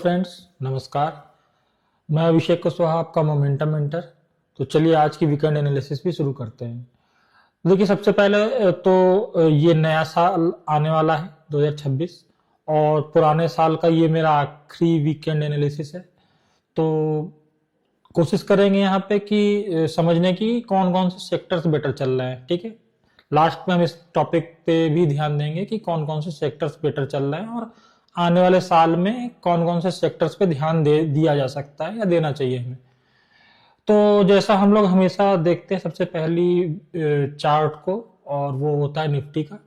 Friends, नमस्कार। मैं अभिषेक कुशवाहा, आपका मोमेंटम मेंटर। तो चलिए आज की वीकेंड एनालिसिस भी शुरू करते हैं। देखिए, सबसे पहले तो ये नया साल आने वाला है 2026, और पुराने साल का ये मेरा आखिरी वीकेंड एनालिसिस है। तो कोशिश करेंगे यहाँ पे कि समझने की कौन कौन से सेक्टर्स बेटर चल रहे हैं। ठीक है, लास्ट में हम इस टॉपिक पे भी ध्यान देंगे कि कौन कौन से सेक्टर्स बेटर चल रहे हैं और आने वाले साल में कौन कौन से सेक्टर्स पे ध्यान दिया जा सकता है या देना चाहिए हमें। तो जैसा हम लोग हमेशा देखते हैं, सबसे पहली चार्ट को, और वो होता है निफ्टी का।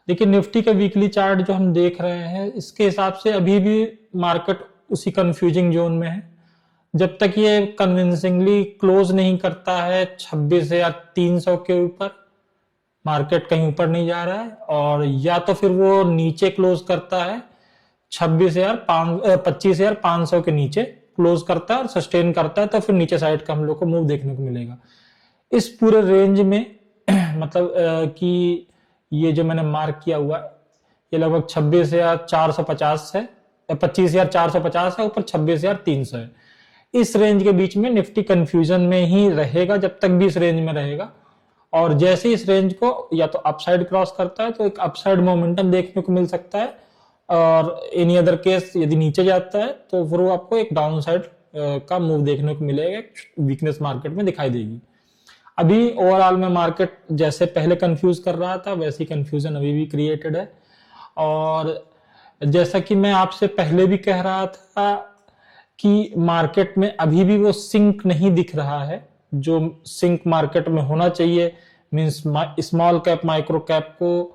देखिए, निफ्टी का वीकली चार्ट जो हम देख रहे हैं, इसके हिसाब से अभी भी मार्केट उसी कंफ्यूजिंग जोन में है। जब तक ये कन्विंसिंगली क्लोज नहीं करता है 26,300 के ऊपर, मार्केट कहीं ऊपर नहीं जा रहा है, और या तो फिर वो नीचे क्लोज करता है 25,500 के नीचे क्लोज करता है और सस्टेन करता है, तो फिर नीचे साइड का हम लोग को मूव देखने को मिलेगा। इस पूरे रेंज में मतलब कि ये जो मैंने मार्क किया हुआ है, ये लगभग 26,450 है, 25,450 है, ऊपर 26,300 है। इस रेंज के बीच में निफ्टी कंफ्यूजन में ही रहेगा जब तक भी इस रेंज में रहेगा। और जैसे इस रेंज को या तो अपसाइड क्रॉस करता है तो एक अपसाइड मोमेंटम देखने को मिल सकता है, और एनी अदर केस यदि नीचे जाता है तो फिर वो आपको एक डाउन साइड का मूव देखने को मिलेगा, वीकनेस मार्केट में दिखाई देगी। अभी ओवरऑल में मार्केट जैसे पहले कंफ्यूज कर रहा था, वैसी कंफ्यूजन अभी भी क्रिएटेड है। और जैसा कि मैं आपसे पहले भी कह रहा था कि मार्केट में अभी भी वो सिंक नहीं दिख रहा है जो सिंक मार्केट में होना चाहिए। Means small cap micro cap को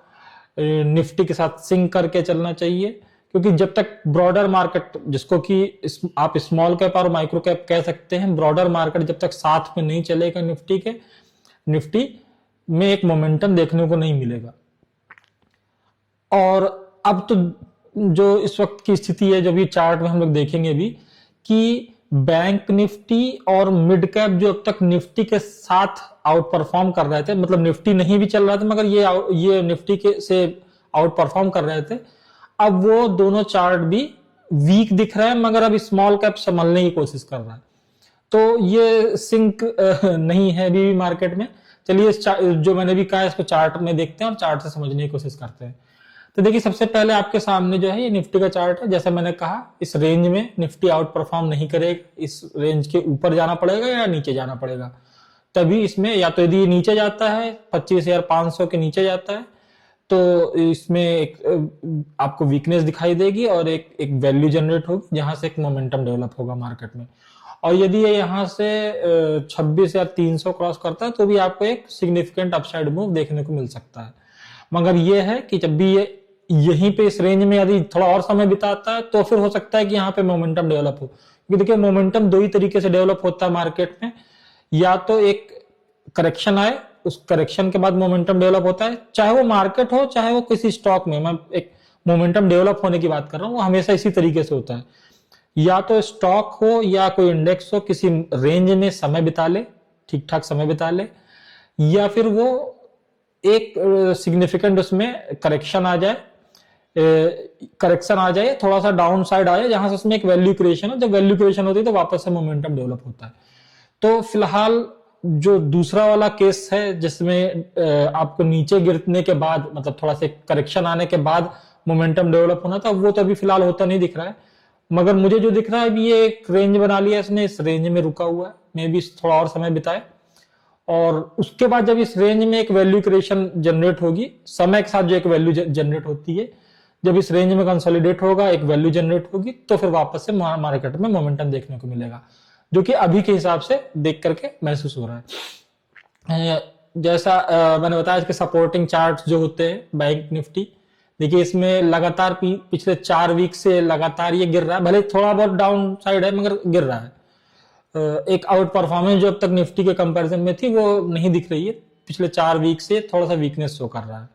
निफ्टी के साथ सिंक करके चलना चाहिए, क्योंकि जब तक ब्रॉडर मार्केट, जिसको कि आप स्मॉल कैप और माइक्रो कैप कह सकते हैं, ब्रॉडर मार्केट जब तक साथ में नहीं चलेगा निफ्टी में एक मोमेंटम देखने को नहीं मिलेगा। और अब तो जो इस वक्त की स्थिति है, जब ये चार्ट में हम लोग देखेंगे भी कि बैंक निफ्टी और मिड कैप जो अब तक निफ्टी के साथ आउट परफॉर्म कर रहे थे, मतलब निफ्टी नहीं भी चल रहा था मगर ये निफ्टी के से आउट परफॉर्म कर रहे थे, अब वो दोनों चार्ट भी वीक दिख रहे हैं, मगर अब स्मॉल कैप संभलने की कोशिश कर रहा है। तो ये सिंक नहीं है अभी भी मार्केट में। चलिए जो मैंने भी कहा, इसको चार्ट में देखते हैं और चार्ट से समझने की कोशिश करते हैं। तो देखिए, सबसे पहले आपके सामने जो है ये निफ्टी का चार्ट है। जैसा मैंने कहा, इस रेंज में निफ्टी आउट परफॉर्म नहीं करेगा, इस रेंज के ऊपर जाना पड़ेगा या नीचे जाना पड़ेगा, तभी इसमें, या तो यदि ये नीचे जाता है 25,500 के नीचे जाता है तो इसमें एक आपको वीकनेस दिखाई देगी और एक वैल्यू जनरेट होगी जहां से एक मोमेंटम डेवलप होगा मार्केट में। और यदि ये यहां से 26,300 क्रॉस करता है तो भी आपको एक सिग्निफिकेंट अपसाइड मूव देखने को मिल सकता है। मगर ये है कि जब भी ये यहीं पे इस रेंज में यदि थोड़ा और समय बिताता है तो फिर हो सकता है कि यहाँ पे मोमेंटम डेवलप हो। क्योंकि देखिए, मोमेंटम दो ही तरीके से डेवलप होता है मार्केट में, या तो एक करेक्शन आए, उस करेक्शन के बाद मोमेंटम डेवलप होता है, चाहे वो मार्केट हो चाहे वो किसी स्टॉक में। मैं एक मोमेंटम डेवलप होने की बात कर रहा हूँ, वो हमेशा इसी तरीके से होता है। या तो स्टॉक हो या कोई इंडेक्स हो, किसी रेंज में समय बिता ले, ठीक ठाक समय बिता ले, या फिर वो एक सिग्निफिकेंट उसमें करेक्शन आ जाए, थोड़ा सा डाउन साइड आ जाए, जहां से उसमें एक वैल्यू क्रिएशन हो। जब वैल्यू क्रिएशन होती है तो वापस से मोमेंटम डेवलप होता है। तो फिलहाल जो दूसरा वाला केस है, जिसमें आपको नीचे गिरने के बाद, मतलब थोड़ा सा करेक्शन आने के बाद मोमेंटम डेवलप होना था, वो तो अभी फिलहाल होता नहीं दिख रहा है। मगर मुझे जो दिख रहा है अभी, ये एक रेंज बना लिया इसने, इस रेंज में रुका हुआ है, मे बी थोड़ा और समय बिताए, और उसके बाद जब इस रेंज में एक वैल्यू क्रिएशन जनरेट होगी, समय के साथ जो एक वैल्यू जनरेट होती है, जब इस रेंज में कंसोलिडेट होगा, एक वैल्यू जनरेट होगी, तो फिर वापस से मार्केट में मोमेंटम देखने को मिलेगा, जो कि अभी के हिसाब से देख करके महसूस हो रहा है। जैसा मैंने बताया, इसके सपोर्टिंग चार्ट्स जो होते हैं बैंक निफ्टी, देखिए इसमें लगातार पिछले 4 वीक से लगातार ये गिर रहा है, भले थोड़ा बहुत डाउन साइड है मगर गिर रहा है। एक आउट परफॉर्मेंस जो अब तक निफ्टी के कंपैरिजन में थी वो नहीं दिख रही है, पिछले 4 वीक से थोड़ा सा वीकनेस शो कर रहा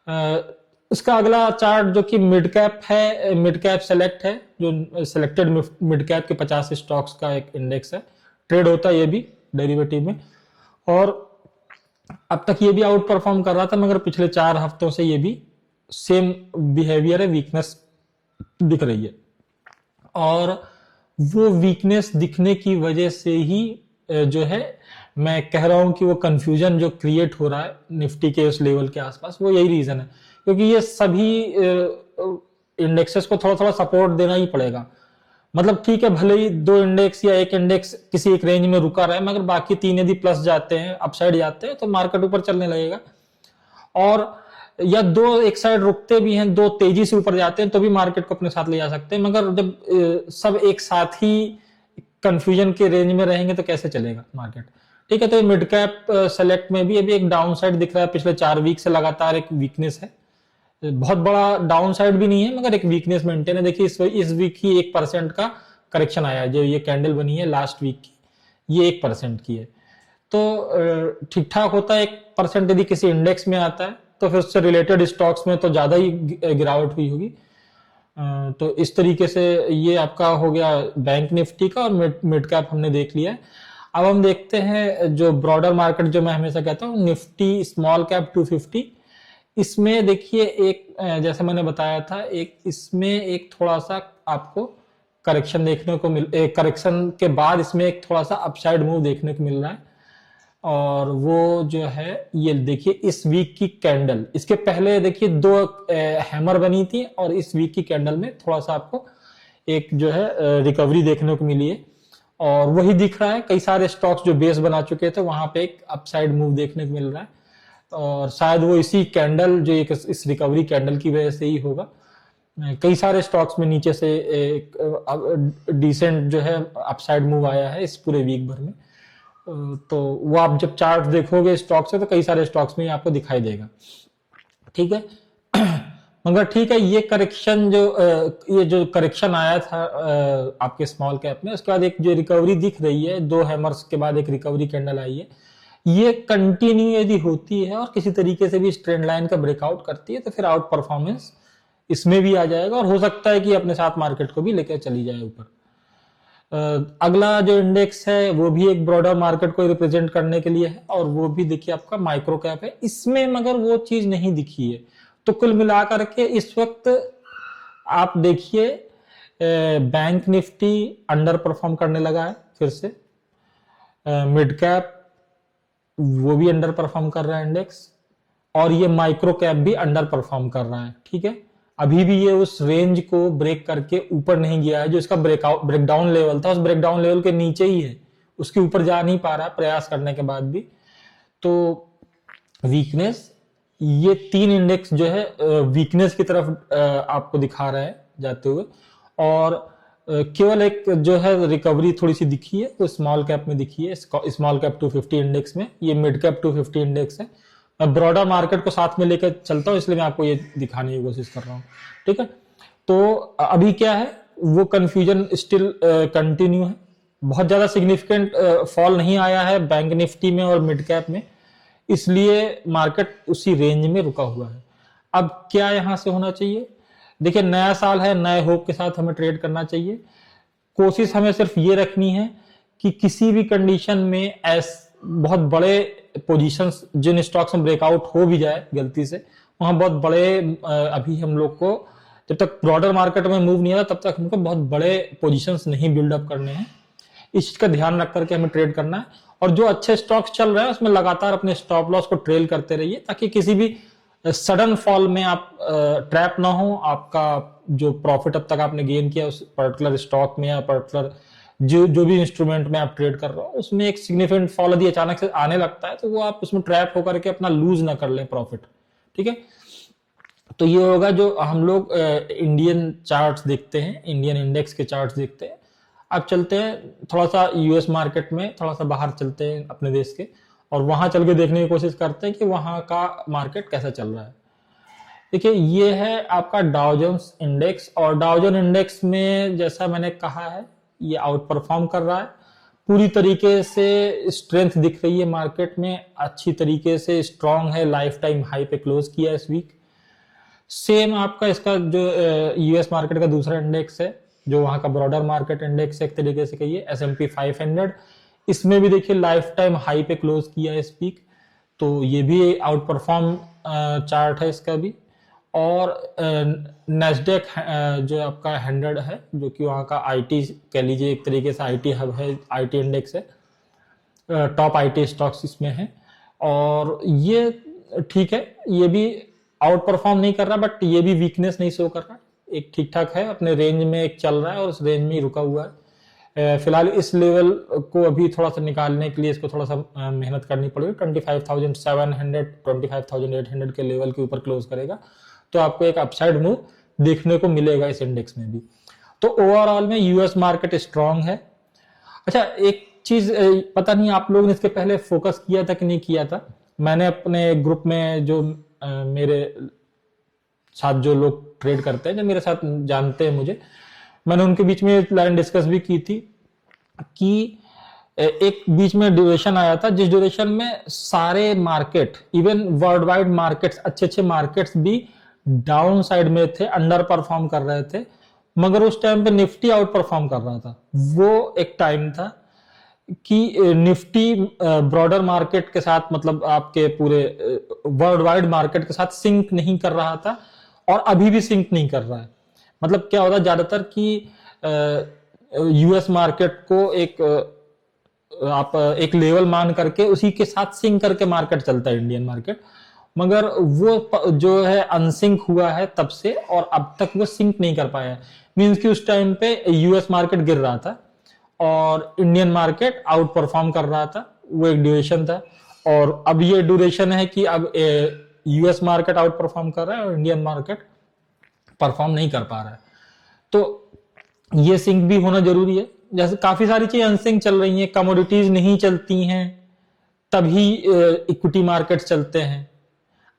है। इसका अगला चार्ट जो कि मिड कैप है, मिड कैप सेलेक्ट है, जो सिलेक्टेड मिड कैप के 50 स्टॉक्स का एक इंडेक्स है, ट्रेड होता है ये भी डेरिवेटिव में। और अब तक ये भी आउट परफॉर्म कर रहा था, मगर पिछले 4 हफ्तों से ये भी सेम बिहेवियर है, वीकनेस दिख रही है। और वो वीकनेस दिखने की वजह से ही जो है मैं कह रहा हूं कि वो कंफ्यूजन जो क्रिएट हो रहा है निफ्टी के उस लेवल के आसपास, वो यही रीजन है, क्योंकि ये सभी इंडेक्सेस को थोड़ा थोड़ा सपोर्ट देना ही पड़ेगा। मतलब ठीक है, भले ही दो इंडेक्स या एक इंडेक्स किसी एक रेंज में रुका रहे, मगर बाकी तीन यदि प्लस जाते हैं, अपसाइड जाते हैं, तो मार्केट ऊपर चलने लगेगा। और या दो एक साइड रुकते भी हैं, दो तेजी से ऊपर जाते हैं, तो भी मार्केट को अपने साथ ले जा सकते हैं। मगर जब सब एक साथ ही कंफ्यूजन के रेंज में रहेंगे तो कैसे चलेगा मार्केट। ठीक है, तो मिड कैप सेलेक्ट में भी अभी एक डाउन साइड दिख रहा है, पिछले 4 वीक से लगातार एक वीकनेस है, बहुत बड़ा डाउन साइड भी नहीं है, मगर एक वीकनेस मेंटेन है। देखिए इस वीक ही 1% का करेक्शन आया है, जो ये कैंडल बनी है लास्ट वीक की, ये 1% की है। तो ठीक ठाक होता है 1% यदि किसी इंडेक्स में आता है, तो फिर उससे रिलेटेड स्टॉक्स में तो ज्यादा ही गिरावट हुई होगी। तो इस तरीके से ये आपका हो गया बैंक निफ्टी का, और मिड कैप हमने देख लिया। अब हम देखते हैं जो ब्रॉडर मार्केट, जो मैं हमेशा कहता हूँ निफ्टी स्मॉल कैप 250, इसमें देखिए एक जैसे मैंने बताया था, एक इसमें एक थोड़ा सा आपको करेक्शन देखने को करेक्शन के बाद इसमें एक थोड़ा सा अपसाइड मूव देखने को मिल रहा है। और वो जो है ये देखिए इस वीक की कैंडल, इसके पहले देखिए 2 हैमर बनी थी, और इस वीक की कैंडल में थोड़ा सा आपको एक जो है रिकवरी देखने को मिली है। और वही दिख रहा है, कई सारे स्टॉक्स जो बेस बना चुके थे वहां पे एक अपसाइड मूव देखने को मिल रहा है, और शायद वो इसी कैंडल जो एक इस रिकवरी कैंडल की वजह से ही होगा। कई सारे स्टॉक्स में नीचे से एक डिसेंट जो है अपसाइड मूव आया है इस पूरे वीक भर में। तो वो आप जब चार्ट देखोगे स्टॉक से, तो कई सारे स्टॉक्स में आपको दिखाई देगा। ठीक है, मगर ठीक है, ये करेक्शन ये जो करेक्शन आया था आपके स्मॉल कैप में, उसके बाद एक जो रिकवरी दिख रही है, 2 हैमर्स के बाद एक रिकवरी कैंडल आई है, ये कंटिन्यू यदि होती है और किसी तरीके से भी इस ट्रेंड लाइन का ब्रेकआउट करती है, तो फिर आउट परफॉर्मेंस इसमें भी आ जाएगा, और हो सकता है कि अपने साथ मार्केट को भी लेकर चली जाए ऊपर। अगला जो इंडेक्स है वो भी एक ब्रॉडर मार्केट को रिप्रेजेंट करने के लिए है, और वो भी देखिए आपका माइक्रो कैप है। इसमें मगर वो चीज नहीं दिखी है। तो कुल मिलाकर के इस वक्त आप देखिए बैंक निफ्टी अंडर परफॉर्म करने लगा है फिर से, मिड कैप वो भी अंडर परफॉर्म कर रहा है इंडेक्स, और ये माइक्रो कैप भी अंडर परफॉर्म कर रहा है। ठीक है, अभी भी ये उस रेंज को ब्रेक करके ऊपर नहीं गया है, जो इसका ब्रेकडाउन लेवल था, उस ब्रेकडाउन लेवल के नीचे ही है, उसके ऊपर जा नहीं पा रहा प्रयास करने के बाद भी। तो वीकनेस, ये 3 इंडेक्स जो है वीकनेस की तरफ आपको दिखा रहा है जाते हुए, और केवल एक जो है रिकवरी थोड़ी सी दिखी है वो स्मॉल कैप में दिखी है, स्मॉल कैप 250 इंडेक्स में। ये मिड कैप 250 इंडेक्स है। मैं ब्रॉडर मार्केट को साथ में लेकर चलता हूं, इसलिए मैं आपको ये दिखाने की कोशिश कर रहा हूं। ठीक है, तो अभी क्या है, वो कंफ्यूजन स्टिल कंटिन्यू है। बहुत ज्यादा सिग्निफिकेंट फॉल नहीं आया है बैंक निफ्टी में और मिड कैप में, इसलिए मार्केट उसी रेंज में रुका हुआ है। अब क्या यहां से होना चाहिए, देखिए नया साल है, नए होप के साथ हमें ट्रेड करना चाहिए। कोशिश हमें सिर्फ ये रखनी है कि किसी भी कंडीशन में बहुत बड़े पोजीशंस, जिन स्टॉक्स में ब्रेकआउट हो भी जाए गलती से, वहां बहुत बड़े अभी हम लोग को, जब तक ब्रॉडर मार्केट में मूव नहीं आता तब तक हमको बहुत बड़े पोजीशंस नहीं बिल्डअप करने हैं। इस चीज का ध्यान रख करके हमें ट्रेड करना है, और जो अच्छे स्टॉक्स चल रहे हैं उसमें लगातार अपने स्टॉप लॉस को ट्रेल करते रहिए, ताकि किसी भी सडन फॉल में आप ट्रैप ना हो। आपका जो प्रॉफिट अब तक आपने गेन किया उस पर्टिकुलर स्टॉक में या पर्टिकुलर जो भी इंस्ट्रूमेंट में आप ट्रेड कर रहे हो, उसमें एक सिग्निफिकेंट फॉल यदि अचानक से आने लगता है, तो वो आप उसमें ट्रैप होकर के अपना लूज ना कर लें प्रॉफिट। ठीक है, तो ये होगा जो हम लोग इंडियन चार्ट्स देखते हैं, इंडियन इंडेक्स के चार्ट्स देखते हैं। अब चलते हैं थोड़ा सा यूएस मार्केट में, थोड़ा सा बाहर चलते हैं अपने देश के, और वहां चल के देखने की कोशिश करते हैं कि वहां का मार्केट कैसा चल रहा है। देखिए ये है आपका डाउ जोन्स इंडेक्स, और डाउ जोन इंडेक्स में जैसा मैंने कहा है ये आउट परफॉर्म कर रहा है, पूरी तरीके से स्ट्रेंथ दिख रही है मार्केट में, अच्छी तरीके से स्ट्रांग है, लाइफ टाइम हाई पे क्लोज किया इस वीक। सेम आपका इसका जो यूएस मार्केट का दूसरा इंडेक्स है, जो वहां का ब्रॉडर मार्केट इंडेक्स है एक तरीके से कहिए, S&P 500, इसमें भी देखिए लाइफ टाइम हाई पे क्लोज किया है इस वीक, तो ये भी आउट परफॉर्म चार्ट है इसका भी। और नेस्डेक जो आपका 100 है, जो कि वहाँ का आईटी कह लीजिए, एक तरीके से आईटी हब है, आईटी इंडेक्स है, टॉप आईटी स्टॉक्स इसमें है। और ये ठीक है, ये भी आउट परफॉर्म नहीं कर रहा, बट ये भी वीकनेस नहीं शो कर रहा, एक ठीक ठाक है, अपने रेंज में एक चल रहा है और उस रेंज में ही रुका हुआ है। फिलहाल इस लेवल को अभी थोड़ा सा निकालने के लिए इसको थोड़ा सा मेहनत करनी पड़ेगी। 25,700 25,800 के लेवल के ऊपर क्लोज करेगा तो आपको एक अपसाइड मूव देखने को मिलेगा इस इंडेक्स में भी। तो ओवरऑल में यूएस मार्केट स्ट्रांग है। अच्छा, एक चीज पता नहीं आप लोगों ने इसके पहले फोकस किया था कि नहीं किया था। मैंने अपने ग्रुप में जो मेरे साथ जो लोग ट्रेड करते हैं, जो मेरे साथ जानते हैं मुझे, मैंने उनके बीच में लाइन डिस्कस भी की थी कि एक बीच में ड्यूरेशन आया था जिस ड्यूरेशन में सारे market, even world wide markets, अच्छे अच्छे मार्केट्स भी डाउन साइड में थे, अंडर परफॉर्म कर रहे थे, मगर उस टाइम पे निफ्टी आउट परफॉर्म कर रहा था। वो एक टाइम था कि निफ्टी ब्रॉडर मार्केट के साथ, मतलब आपके पूरे वर्ल्ड वाइड मार्केट के साथ सिंक नहीं कर रहा था, और अभी भी सिंक नहीं कर रहा है। मतलब क्या होता है ज्यादातर कि यूएस मार्केट को एक आप एक लेवल मान करके उसी के साथ सिंक करके मार्केट चलता है, इंडियन मार्केट, मगर वो जो है अनसिंक हुआ है तब से, और अब तक वो सिंक नहीं कर पाया है। मींस कि उस टाइम पे यूएस मार्केट गिर रहा था और इंडियन मार्केट आउट परफॉर्म कर रहा था, वो एक ड्यूरेशन था। और अब ये ड्यूरेशन है कि अब यूएस मार्केट आउट परफॉर्म कर रहा है और इंडियन मार्केट परफॉर्म नहीं कर पा रहा है। तो ये सिंक भी होना जरूरी है। जैसे काफी सारी चीजें अनसिंक चल रही हैं, कमोडिटीज नहीं चलती हैं तभी इक्विटी मार्केट चलते हैं।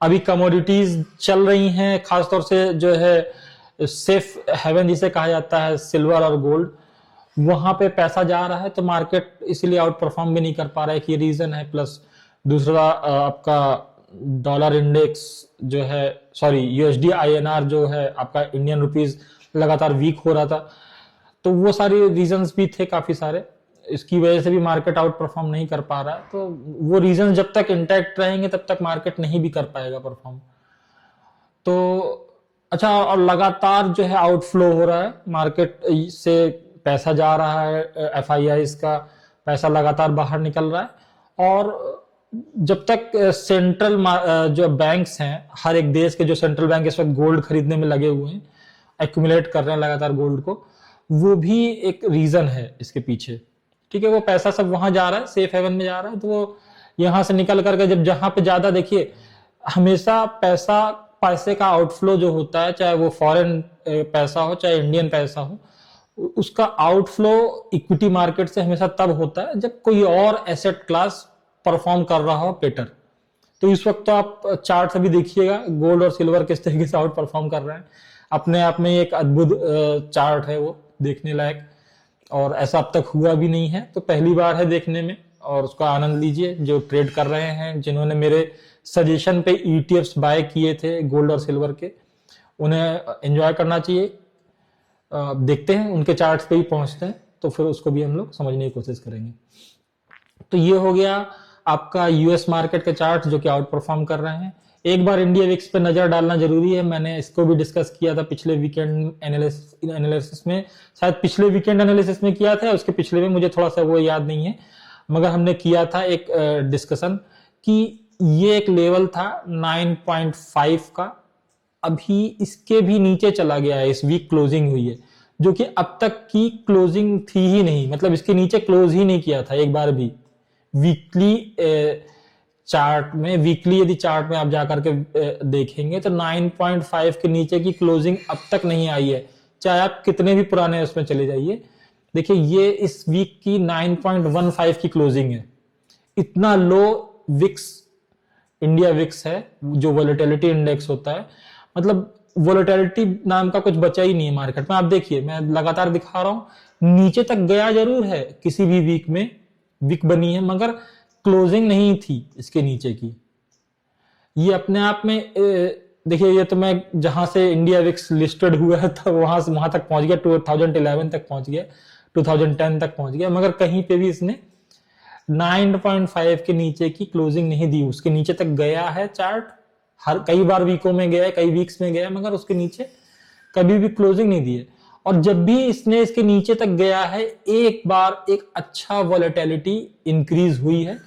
अभी कमोडिटीज चल रही हैं, खासतौर से जो है सेफ हेवन जिसे कहा जाता है, सिल्वर और गोल्ड, वहां पे पैसा जा रहा है तो मार्केट इसलिए आउट परफॉर्म भी नहीं कर पा रहा है, कि रीजन है। प्लस दूसरा आपका डॉलर इंडेक्स जो है, सॉरी यूएसडी आईएनआर जो है आपका, इंडियन रुपीज लगातार वीक हो रहा था, तो वो सारे रीजंस भी थे काफी सारे, इसकी वजह से भी मार्केट आउट परफॉर्म नहीं कर पा रहा है। तो वो रीजन जब तक इंटैक्ट रहेंगे तब तक मार्केट नहीं भी कर पाएगा परफॉर्म। तो अच्छा, और लगातार जो है आउटफ्लो हो रहा है, मार्केट से पैसा जा रहा है, एफआईआईज का पैसा लगातार बाहर निकल रहा है। और जब तक सेंट्रल जो बैंक्स हैं, हर एक देश के जो सेंट्रल बैंक इस वक्त गोल्ड खरीदने में लगे हुए हैं, एक्यूमुलेट कर रहे हैं लगातार गोल्ड को, वो भी एक रीजन है इसके पीछे। ठीक है, वो पैसा सब वहां जा रहा है, सेफ हेवन में जा रहा है, तो वो यहां से निकल करके जब जहां पे ज्यादा, देखिए हमेशा पैसे का आउटफ्लो जो होता है, चाहे वो फॉरेन पैसा हो चाहे इंडियन पैसा हो, उसका आउटफ्लो इक्विटी मार्केट से हमेशा तब होता है जब कोई और एसेट क्लास परफॉर्म कर रहा हो बेटर। तो इस वक्त तो आप चार्ट अभी देखिएगा, गोल्ड और सिल्वर किस तरीके से आउट परफॉर्म कर रहे हैं, अपने आप में एक अद्भुत चार्ट है वो, देखने लायक, और ऐसा अब तक हुआ भी नहीं है, तो पहली बार है देखने में, और उसका आनंद लीजिए। जो ट्रेड कर रहे हैं, जिन्होंने मेरे सजेशन पे ईटीएफ्स बाय किए थे गोल्ड और सिल्वर के, उन्हें एंजॉय करना चाहिए। देखते हैं, उनके चार्ट्स पे ही पहुंचते हैं तो फिर उसको भी हम लोग समझने की कोशिश करेंगे। तो ये हो गया आपका यूएस मार्केट के चार्ट जो कि आउट परफॉर्म कर रहे हैं। एक बार इंडिया विक्स पे नजर डालना जरूरी है, मैंने इसको भी डिस्कस किया था पिछले वीकेंड एनालिसिस में, शायद पिछले वीकेंड एनालिसिस में किया था, उसके पिछले में मुझे थोड़ा सा वो याद नहीं है, मगर हमने किया था एक डिस्कशन कि ये एक लेवल था 9.5 का, अभी इसके भी नीचे चला गया है, इस वीक क्लोजिंग हुई है, जो कि अब तक की क्लोजिंग थी ही नहीं, मतलब इसके नीचे क्लोज ही नहीं किया था एक बार भी। वीकली चार्ट में, वीकली यदि चार्ट में आप जाकर के देखेंगे तो 9.5 के नीचे की क्लोजिंग अब तक नहीं आई है, चाहे आप कितने भी पुराने उसमें चले जाइए। देखिए ये इस वीक की 9.15 की क्लोजिंग है। इतना लो विक्स, इंडिया विक्स है, जो वोलेटिलिटी इंडेक्स होता है, मतलब वोलेटिलिटी नाम का कुछ बचा ही नहीं है मार्केट में। आप देखिए, मैं लगातार दिखा रहा हूं, नीचे तक गया जरूर है किसी भी वीक में, वीक बनी है, मगर क्लोजिंग नहीं थी इसके नीचे की। ये अपने आप में देखिए, ये तो मैं जहां से इंडिया विक्स लिस्टेड हुआ है तब वहां तक पहुंच गया, 2011 तक पहुंच गया, 2010 तक पहुंच गया, मगर कहीं पे भी इसने 9.5 के नीचे की क्लोजिंग नहीं दी। उसके नीचे तक गया है चार्ट, हर कई बार वीकों में गया है, कई वीक्स में गया है, मगर उसके नीचे कभी भी क्लोजिंग नहीं दी है। और जब भी इसने इसके नीचे तक गया है, एक बार एक अच्छा वॉलेटिलिटी इंक्रीज हुई है।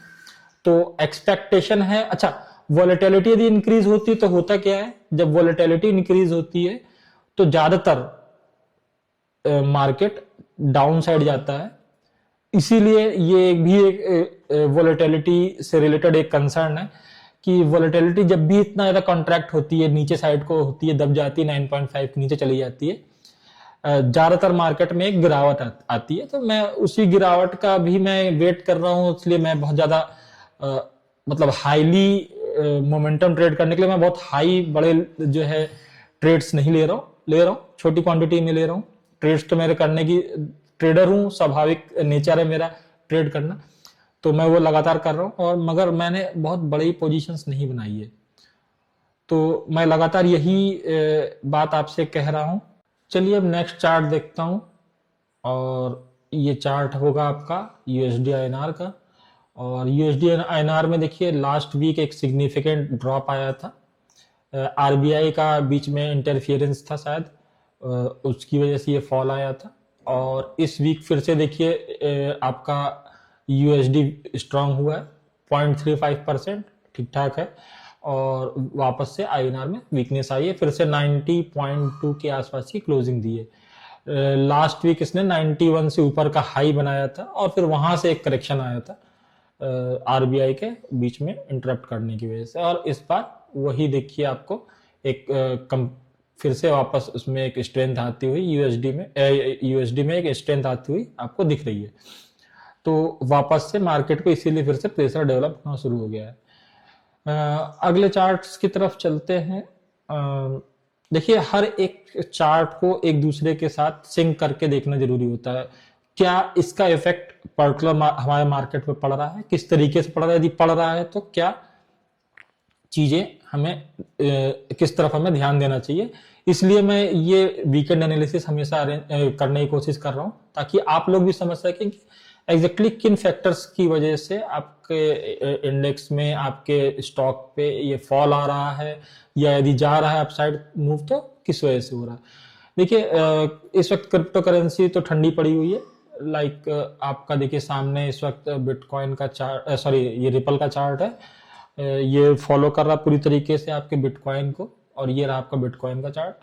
तो एक्सपेक्टेशन है, अच्छा वॉलेटिलिटी यदि इंक्रीज होती है तो होता क्या है, जब वॉलेटिलिटी इंक्रीज होती है तो ज्यादातर मार्केट डाउन साइड जाता है। इसीलिए ये भी एक वॉलेटिलिटी से रिलेटेड एक कंसर्न है कि वॉलेटिलिटी जब भी इतना ज्यादा कॉन्ट्रैक्ट होती है, नीचे साइड को होती है, दब जाती है 9.5 के नीचे चली जाती है, ज्यादातर मार्केट में एक गिरावट आती है। तो मैं उसी गिरावट का भी मैं वेट कर रहा हूं, इसलिए मैं बहुत ज्यादा मतलब हाईली मोमेंटम ट्रेड करने के लिए मैं बहुत हाई बड़े जो है ट्रेड्स नहीं ले रहा हूं, छोटी क्वांटिटी में ले रहा हूं। ट्रेड्स तो मेरे करने की, ट्रेडर हूं, स्वाभाविक नेचर है मेरा ट्रेड करना, तो मैं वो लगातार कर रहा हूं। और मगर मैंने बहुत बड़ी पोजीशंस नहीं बनाई है, तो मैं लगातार यही बात आपसे कह रहा हूं। चलिए अब नेक्स्ट चार्ट देखता हूं, और ये चार्ट होगा आपका यूएसडी आईएनआर का। और यूएसडी आईएनआर में देखिए लास्ट वीक एक सिग्निफिकेंट ड्रॉप आया था, आरबीआई का बीच में इंटरफियरेंस था शायद, उसकी वजह से ये फॉल आया था। और इस वीक फिर से देखिए आपका यूएसडी स्ट्रांग हुआ है 0.35%, ठीक ठाक है। और वापस से आईएनआर में वीकनेस आई है, फिर से 90.2 के आसपास की क्लोजिंग दी है। लास्ट वीक इसने 91 से ऊपर का हाई बनाया था, और फिर वहां से एक करेक्शन आया था आरबीआई के बीच में इंटरप्ट करने की वजह से। और इस बार वही देखिए आपको एक फिर से वापस उसमें एक स्ट्रेंथ आती हुई यूएसडी में एक स्ट्रेंथ आती हुई आपको दिख रही है। तो वापस से मार्केट को इसीलिए फिर से प्रेशर डेवलप होना शुरू हो गया है। अगले चार्ट्स की तरफ चलते हैं। देखिए हर एक चार्ट को एक दूसरे के साथ सिंक करके देखना जरूरी होता है। क्या इसका इफेक्ट पर्टिकुलर हमारे मार्केट में पड़ रहा है, किस तरीके से पड़ रहा है, यदि पड़ रहा है तो क्या चीजें हमें किस तरफ हमें ध्यान देना चाहिए। इसलिए मैं ये वीकेंड एनालिसिस हमेशा करने की कोशिश कर रहा हूं, ताकि आप लोग भी समझ सकें कि एग्जैक्टली किन फैक्टर्स की वजह से आपके इंडेक्स में, आपके स्टॉक पे ये फॉल आ रहा है, या यदि जा रहा है अपसाइड मूव तो किस वजह से हो रहा है। देखिए इस वक्त क्रिप्टो करेंसी तो ठंडी पड़ी हुई है। लाइक आपका देखिए सामने इस वक्त बिटकॉइन का चार्ट, सॉरी ये रिपल का चार्ट है, ये फॉलो कर रहा पूरी तरीके से आपके बिटकॉइन को। और ये रहा आपका बिटकॉइन का चार्ट,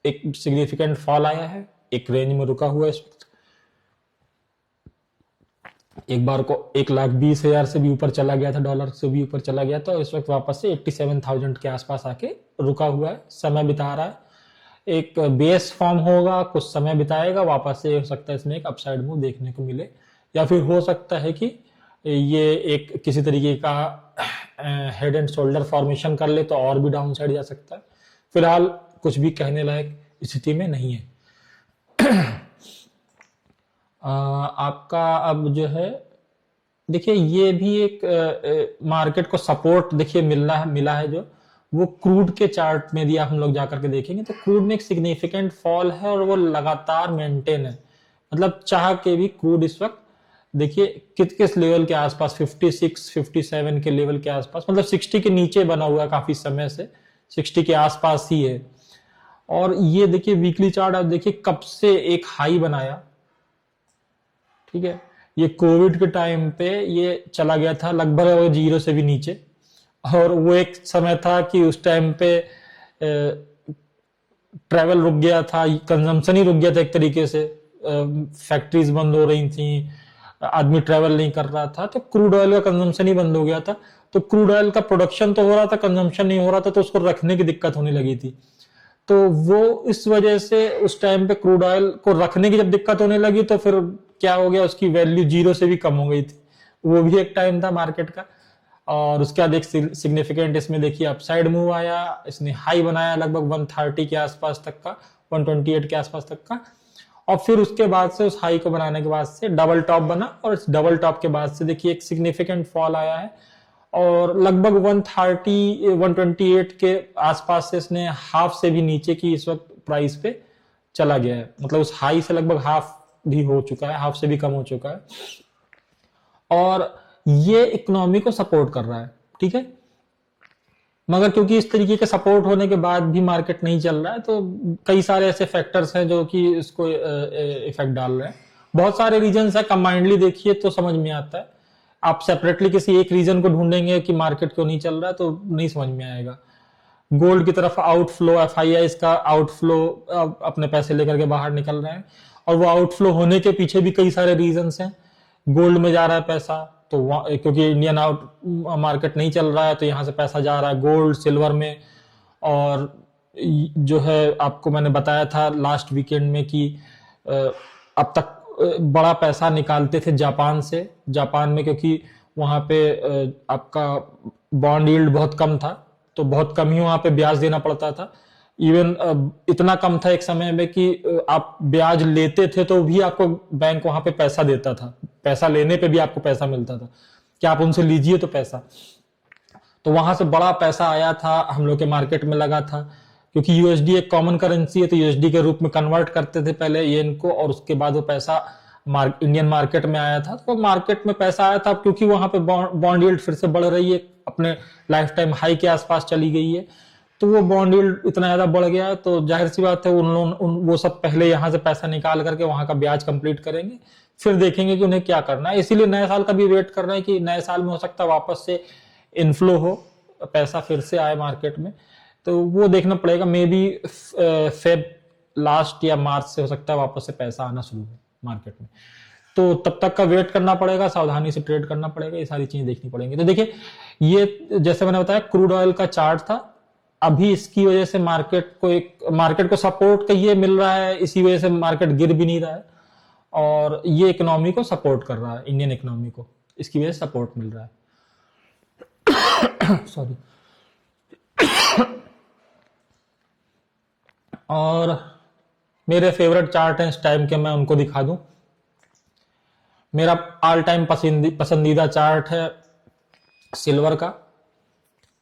एक सिग्निफिकेंट फॉल आया है, एक रेंज में रुका हुआ है इस वक्त। एक बार को 1,20,000 से भी ऊपर चला गया था, डॉलर से भी ऊपर चला गया था, इस वक्त वापस से 87,000 के आसपास आके रुका हुआ है, समय बिता रहा है। एक बेस फॉर्म होगा, कुछ समय बिताएगा, वापस से हो सकता है इसमें एक अपसाइड मूव देखने को मिले, या फिर हो सकता है कि ये एक किसी तरीके का हेड एंड शोल्डर फॉर्मेशन कर ले तो और भी डाउन साइड जा सकता है। फिलहाल कुछ भी कहने लायक स्थिति में नहीं है। आपका अब जो है देखिए ये भी एक मार्केट को सपोर्ट देखिए मिला है जो वो क्रूड के चार्ट में दिया, हम लोग जाकर के देखेंगे तो क्रूड में एक सिग्निफिकेंट फॉल है और वो लगातार मेंटेन है। मतलब चाह के भी क्रूड इस वक्त देखिए किस लेवल के आसपास, 56 57 के लेवल के आसपास, मतलब 60 के नीचे बना हुआ है काफी समय से, 60 के आसपास ही है। और ये देखिए वीकली चार्ट आप देखिए कब से एक हाई बनाया, ठीक है, ये कोविड के टाइम पे ये चला गया था लगभग 0 से भी नीचे। और वो एक समय था कि उस टाइम पे ट्रैवल रुक गया था, कंजम्पशन ही रुक गया था एक तरीके से, फैक्ट्रीज बंद हो रही थी, आदमी ट्रैवल नहीं कर रहा था, तो क्रूड ऑयल का कंजम्पशन ही बंद हो गया था। तो क्रूड ऑयल का प्रोडक्शन तो हो रहा था, कंजम्पशन नहीं हो रहा था, तो उसको रखने की दिक्कत होने लगी थी। तो वो इस वजह से उस टाइम पे क्रूड ऑयल को रखने की जब दिक्कत होने लगी तो फिर क्या हो गया, उसकी वैल्यू 0 से भी कम हो गई थी। वो भी एक टाइम था मार्केट का। और उसके बाद एक सिग्निफिकेंट इसमें देखिए अपसाइड मूव आया, इसने हाई बनाया लगभग 130 के आसपास तक का, 128 के आसपास तक का। और फिर उसके बाद से उस हाई को बनाने के बाद से डबल टॉप बना, और इस डबल टॉप के बाद से देखिए एक सिग्निफिकेंट फॉल आया है और लगभग 130 128 के आसपास से इसने हाफ से भी नीचे की इस वक्त प्राइस पे चला गया है। मतलब उस हाई से लगभग हाफ भी हो चुका है, हाफ से भी कम हो चुका है, और ये इकोनॉमी को सपोर्ट कर रहा है। ठीक है, मगर क्योंकि इस तरीके के सपोर्ट होने के बाद भी मार्केट नहीं चल रहा है, तो कई सारे ऐसे फैक्टर्स हैं जो कि इसको इफेक्ट डाल रहे हैं। बहुत सारे रीजंस है, कंबाइंडली देखिए तो समझ में आता है। आप सेपरेटली किसी एक रीजन को ढूंढेंगे कि मार्केट क्यों नहीं चल रहा है तो नहीं समझ में आएगा। गोल्ड की तरफ आउटफ्लो, एफआईआई का आउटफ्लो, अपने पैसे लेकर के बाहर निकल रहे हैं, और वो आउटफ्लो होने के पीछे भी कई सारे रीजंस हैं। गोल्ड में जा रहा है पैसा, तो क्योंकि इंडियन आउट मार्केट नहीं चल रहा है तो यहां से पैसा जा रहा है गोल्ड सिल्वर में। और जो है आपको मैंने बताया था लास्ट वीकेंड में कि अब तक बड़ा पैसा निकालते थे जापान से, जापान में, क्योंकि वहां पे आपका बॉन्ड यील्ड बहुत कम था, तो बहुत कम ही वहां पे ब्याज देना पड़ता था। इवन इतना कम था एक समय में कि आप ब्याज लेते थे तो भी आपको बैंक वहां पे पैसा देता था, पैसा लेने पे भी आपको पैसा मिलता था कि आप उनसे लीजिए तो पैसा। तो वहां से बड़ा पैसा आया था, हम लोग के मार्केट में लगा था, क्योंकि यूएसडी एक कॉमन करेंसी है, तो यूएसडी के रूप में कन्वर्ट करते थे पहले येन को, और उसके बाद वो पैसा इंडियन मार्केट में आया था। तो मार्केट में पैसा आया था क्योंकि वहां पे बॉन्ड यील्ड फिर से बढ़ रही है, अपने लाइफ टाइम हाई के आसपास चली गई है, तो वो बॉन्ड यील्ड इतना ज्यादा बढ़ गया, तो जाहिर सी बात है वो सब पहले यहां से पैसा निकाल करके वहां का ब्याज कंप्लीट करेंगे, फिर देखेंगे कि उन्हें क्या करना है। इसीलिए नए साल का भी वेट कर रहे हैं कि नए साल में हो सकता है वापस से इनफ्लो हो, पैसा फिर से आए मार्केट में, तो वो देखना पड़ेगा। मे बी फेब लास्ट या मार्च से हो सकता है वापस से पैसा आना शुरू हो मार्केट में, तो तब तक का वेट करना पड़ेगा, सावधानी से ट्रेड करना पड़ेगा, ये सारी चीजें देखनी पड़ेंगी। तो देखिए, ये जैसे मैंने बताया क्रूड ऑयल का चार्ट था, अभी इसकी वजह से मार्केट को सपोर्ट कहिए मिल रहा है, इसी वजह से मार्केट गिर भी नहीं रहा है, और ये इकोनॉमी को सपोर्ट कर रहा है, इंडियन इकोनॉमी को इसकी वजह से सपोर्ट मिल रहा है। सॉरी। और मेरे फेवरेट चार्ट हैं इस टाइम के, मैं उनको दिखा दूं। मेरा ऑल टाइम पसंदीदा चार्ट है सिल्वर का,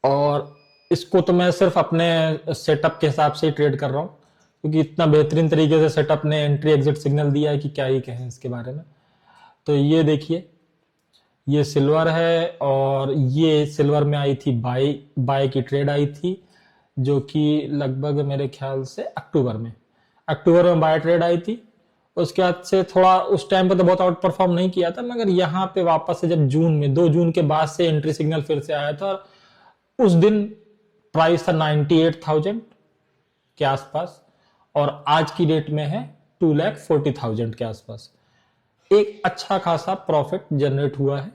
और इसको तो मैं सिर्फ अपने सेटअप के हिसाब से ही ट्रेड कर रहा हूं, क्योंकि इतना बेहतरीन तरीके से सेटअप ने एंट्री एग्जिट सिग्नल दिया है कि क्या ही कहें इसके बारे में। तो ये देखिए, ये सिल्वर है, और ये सिल्वर में आई थी बाय की ट्रेड आई थी, जो कि लगभग मेरे ख्याल से अक्टूबर में बाय ट्रेड आई थी। उसके बाद से थोड़ा उस टाइम पे तो बहुत आउट परफॉर्म नहीं किया था, मगर यहाँ पे वापस से जब 2 जून के बाद से एंट्री सिग्नल फिर से आया था, और उस दिन प्राइस था 98,000 के आसपास, और आज की डेट में है 2,40,000 के आसपास। एक अच्छा खासा प्रॉफिट जनरेट हुआ है।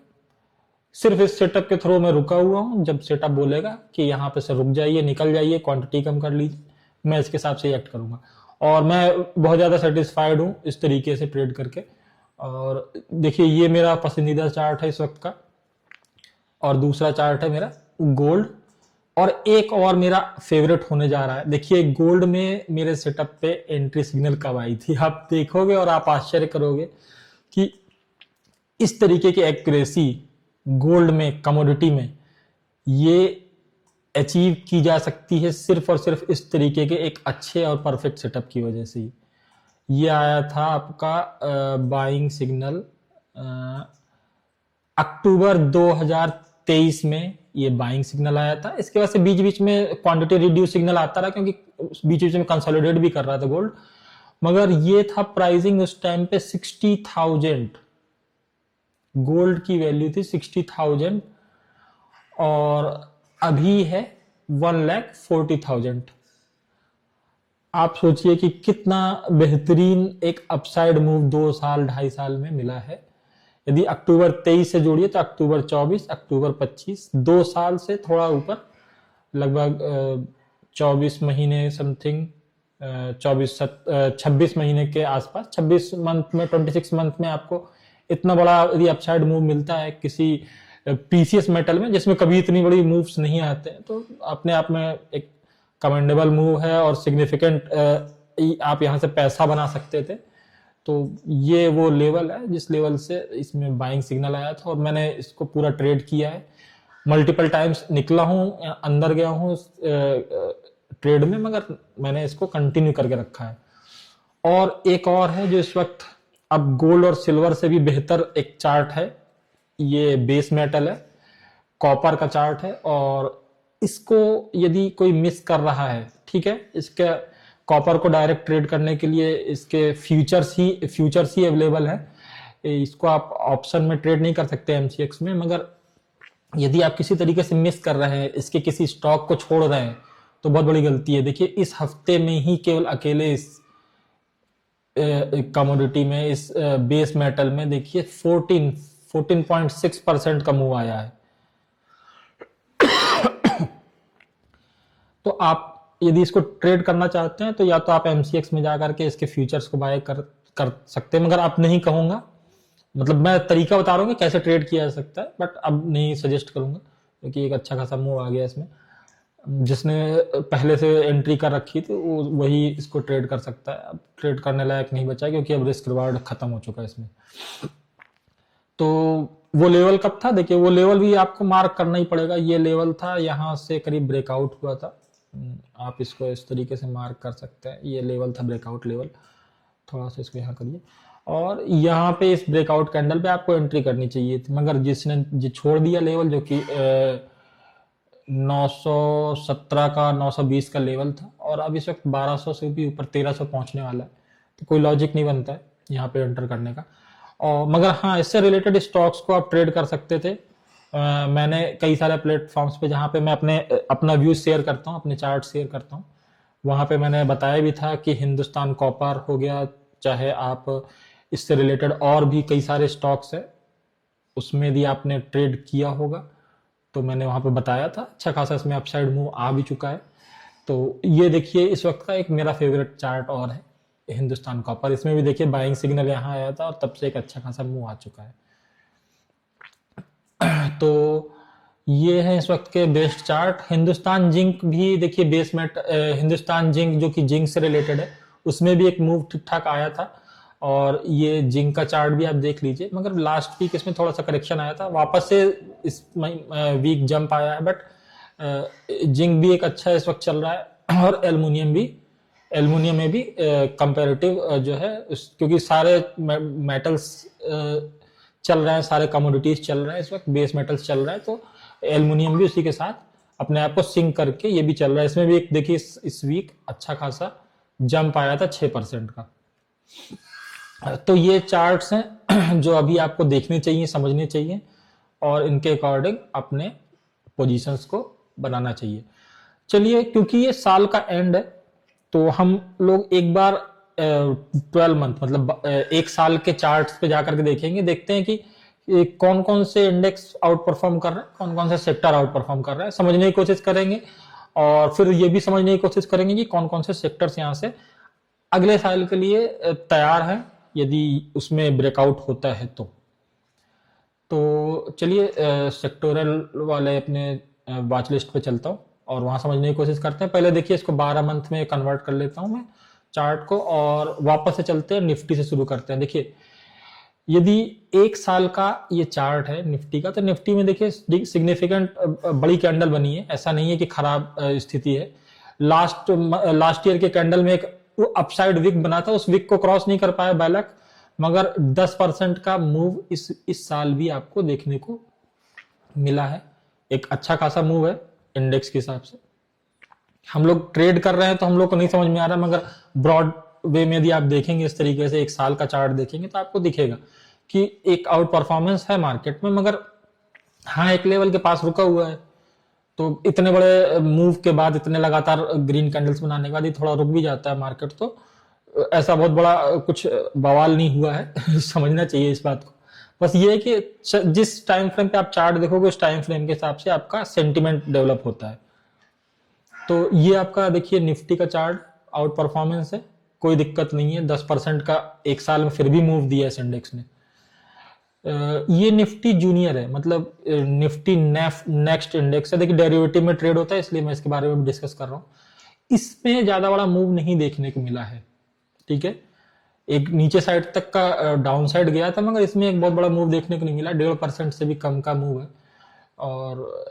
सिर्फ इस सेटअप के थ्रू मैं रुका हुआ हूं, जब सेटअप बोलेगा कि यहाँ पे से रुक जाइए, निकल जाइए, क्वांटिटी कम कर लीजिए, मैं इसके हिसाब से एक्ट करूंगा, और मैं बहुत ज्यादा सेटिस्फाइड हूं इस तरीके से ट्रेड करके। और देखिए, ये मेरा पसंदीदा चार्ट है इस वक्त का, और दूसरा चार्ट है मेरा गोल्ड, और एक और मेरा फेवरेट होने जा रहा है। देखिए, गोल्ड में मेरे सेटअप पे एंट्री सिग्नल कब आई थी, आप देखोगे और आप आश्चर्य करोगे कि इस तरीके की एक्यूरेसी गोल्ड में, कमोडिटी में, ये अचीव की जा सकती है सिर्फ और सिर्फ इस तरीके के एक अच्छे और परफेक्ट सेटअप की वजह से ही। ये आया था आपका बाइंग सिग्नल अक्टूबर 2023 में, ये बाइंग सिग्नल आया था। इसके बाद से बीच बीच में क्वांटिटी रिड्यूस सिग्नल आता रहा, क्योंकि बीच बीच में कंसोलिडेट भी कर रहा था गोल्ड, मगर ये था प्राइसिंग उस टाइम पे 60,000, गोल्ड की वैल्यू थी 60,000, और अभी है 1,40,000। आप सोचिए कि कितना बेहतरीन एक अपसाइड मूव 2 साल 2.5 साल में मिला है। यदि अक्टूबर 23 से जोड़िए तो अक्टूबर 24, अक्टूबर 25, 2 साल से थोड़ा ऊपर, लगभग 24 महीने समथिंग, 26 महीने के आसपास, 26 मंथ में, 26 मंथ में आपको इतना बड़ा यदि अपसाइड मूव मिलता है किसी पीसीएस मेटल में, जिसमें कभी इतनी बड़ी मूव्स नहीं आते हैं, तो अपने आप में एक कमेंडेबल मूव है, और सिग्निफिकेंट आप यहां से पैसा बना सकते थे। तो ये वो लेवल है जिस लेवल से इसमें बाइंग सिग्नल आया था, और मैंने इसको पूरा ट्रेड किया है, मल्टीपल टाइम्स निकला हूं, अंदर गया हूं ट्रेड में, मगर मैंने इसको कंटिन्यू करके रखा है। और एक और है जो इस वक्त अब गोल्ड और सिल्वर से भी बेहतर एक चार्ट है, ये बेस मेटल है, कॉपर का चार्ट है, और इसको यदि कोई मिस कर रहा है, ठीक है, इसके कॉपर को डायरेक्ट ट्रेड करने के लिए इसके फ्यूचर्स ही अवेलेबल है। इसको आप ऑप्शन में ट्रेड नहीं कर सकते एमसीएक्स में, मगर यदि आप किसी तरीके से मिस कर रहे हैं, इसके किसी स्टॉक को छोड़ रहे हैं, तो बहुत बड़ी गलती है। देखिए इस हफ्ते में ही केवल अकेले इस कमोडिटी में, इस बेस मेटल में देखिए 14.6% का मूव आया है। तो आप यदि इसको ट्रेड करना चाहते हैं तो या तो आप एमसीएक्स में जाकर के इसके फ्यूचर्स को बाय कर सकते हैं, मगर आप नहीं कहूंगा, मतलब मैं तरीका बता रहा हूँ कि कैसे ट्रेड किया जा सकता है, बट अब नहीं सजेस्ट करूंगा क्योंकि एक अच्छा खासा मूव आ गया इसमें। जिसने पहले से एंट्री कर रखी थी वो वही इसको ट्रेड कर सकता है, अब ट्रेड करने लायक नहीं बचा क्योंकि अब रिस्क रिवार्ड खत्म हो चुका है इसमें। तो वो लेवल कब था, देखिए वो लेवल भी आपको मार्क करना ही पड़ेगा। ये लेवल था, यहाँ से करीब ब्रेकआउट हुआ था, आप इसको इस तरीके से मार्क कर सकते हैं। ये लेवल था ब्रेकआउट लेवल, थोड़ा सा इसको यहाँ करिए, और यहाँ पे इस ब्रेकआउट कैंडल पे आपको एंट्री करनी चाहिए थी, मगर जिसने छोड़ दिया लेवल, जो कि 917 का 920 का लेवल था, और अब इस वक्त 1200 से भी ऊपर 1300 पहुंचने वाला है, तो कोई लॉजिक नहीं बनता है यहाँ पे एंटर करने का। और मगर हाँ, इससे रिलेटेड स्टॉक्स को आप ट्रेड कर सकते थे। मैंने कई सारे प्लेटफॉर्म्स पे जहाँ पे मैं अपना व्यू शेयर करता हूँ, अपने चार्ट शेयर करता हूँ, वहां पे मैंने बताया भी था कि हिंदुस्तान कॉपर हो गया, चाहे आप इससे रिलेटेड और भी कई सारे स्टॉक्स है, उसमें भी आपने ट्रेड किया होगा, तो मैंने वहां पे बताया था। अच्छा खासा इसमें अपसाइड मूव आ भी चुका है। तो ये देखिए इस वक्त का एक मेरा फेवरेट चार्ट और है हिंदुस्तान कॉपर, इसमें भी देखिए बाइंग सिग्नल यहाँ आया था और तब से एक अच्छा खासा मूव आ चुका है। तो ये है इस वक्त के बेस्ट चार्ट। हिंदुस्तान जिंक भी देखिए बेस मेट, हिंदुस्तान जिंक जो कि जिंक से रिलेटेड है, उसमें भी एक मूव ठीक ठाक आया था, और ये जिंक का चार्ट भी आप देख लीजिए, मगर लास्ट वीक इसमें थोड़ा सा करेक्शन आया था, वापस से इस वीक जंप आया है, बट जिंक भी एक अच्छा इस वक्त चल रहा है, और एल्युमिनियम में भी कंपैरेटिव जो है, क्योंकि सारे मेटल्स चल रहे हैं, सारे कमोडिटीज चल रहे हैं इस वक्त, बेस मेटल्स चल रहा है, तो एल्युमिनियम भी उसी के साथ अपने आप को सिंक करके ये भी चल रहा है। इसमें भी एक देखिए इस वीक अच्छा खासा जंप आया था 6% का। तो ये चार्ट्स हैं जो अभी आपको देखने चाहिए, समझने चाहिए, और इनके अकॉर्डिंग अपने पोजीशंस को बनाना चाहिए। चलिए, क्योंकि ये साल का एंड है, तो हम लोग एक बार 12 मंथ मतलब एक साल के चार्ट्स पे जाकर के देखते हैं कि कौन कौन से इंडेक्स आउट परफॉर्म कर रहे हैं, कौन कौन से सेक्टर आउट परफॉर्म कर रहे हैं, समझने की कोशिश करेंगे, और फिर ये भी समझने की कोशिश करेंगे कि कौन कौन से सेक्टर्स यहाँ से अगले साल के लिए तैयार हैं, यदि उसमें ब्रेकआउट होता है तो चलिए सेक्टोरल वाले अपने वॉच लिस्ट पे चलता हूँ और वहां समझने की कोशिश करते हैं। पहले देखिए इसको 12 मंथ में कन्वर्ट कर लेता हूं मैं चार्ट को, और वापस से चलते हैं, निफ्टी से शुरू करते हैं। देखिए यदि एक साल का ये चार्ट है निफ्टी का, तो निफ्टी में देखिए सिग्निफिकेंट बड़ी कैंडल बनी है, ऐसा नहीं है कि खराब स्थिति है। लास्ट ईयर के कैंडल में एक अपसाइड विक बना था, उस विक को क्रॉस नहीं कर पाया बैलक, मगर 10% का मूव इस साल भी आपको देखने को मिला है। एक अच्छा खासा मूव है इंडेक्स के हिसाब से। हम लोग ट्रेड कर रहे हैं तो हम लोग को नहीं समझ में आ रहा, मगर ब्रॉड वे में यदि आप देखेंगे, इस तरीके से एक साल का चार्ट देखेंगे, तो आपको दिखेगा कि एक आउट परफॉर्मेंस है मार्केट में, मगर हाँ एक लेवल के पास रुका हुआ है। तो इतने बड़े मूव के बाद, इतने लगातार ग्रीन कैंडल्स बनाने के बाद ये थोड़ा रुक भी जाता है मार्केट, तो ऐसा बहुत बड़ा कुछ बवाल नहीं हुआ है समझना चाहिए इस बात को। बस ये है कि जिस टाइम फ्रेम पे आप चार्ट देखोगे, उस टाइम फ्रेम के हिसाब से आपका सेंटिमेंट डेवलप होता है। तो ये आपका देखिए निफ्टी का चार्ट आउट परफॉर्मेंस है, कोई दिक्कत नहीं है, 10% का एक साल में फिर भी मूव दिया है इस इंडेक्स ने। ये निफ्टी जूनियर है, मतलब निफ्टी नेक्स्ट इंडेक्स है। देखिए डेरिवेटिव में ट्रेड होता है, इसलिए मैं इसके बारे में डिस्कस कर रहा हूँ। इसमें ज्यादा बड़ा मूव नहीं देखने को मिला है, ठीक है। एक नीचे साइड तक का डाउन साइड गया था, मगर इसमें एक बहुत बड़ा मूव देखने को नहीं मिला, 1.5% से भी कम का मूव है, और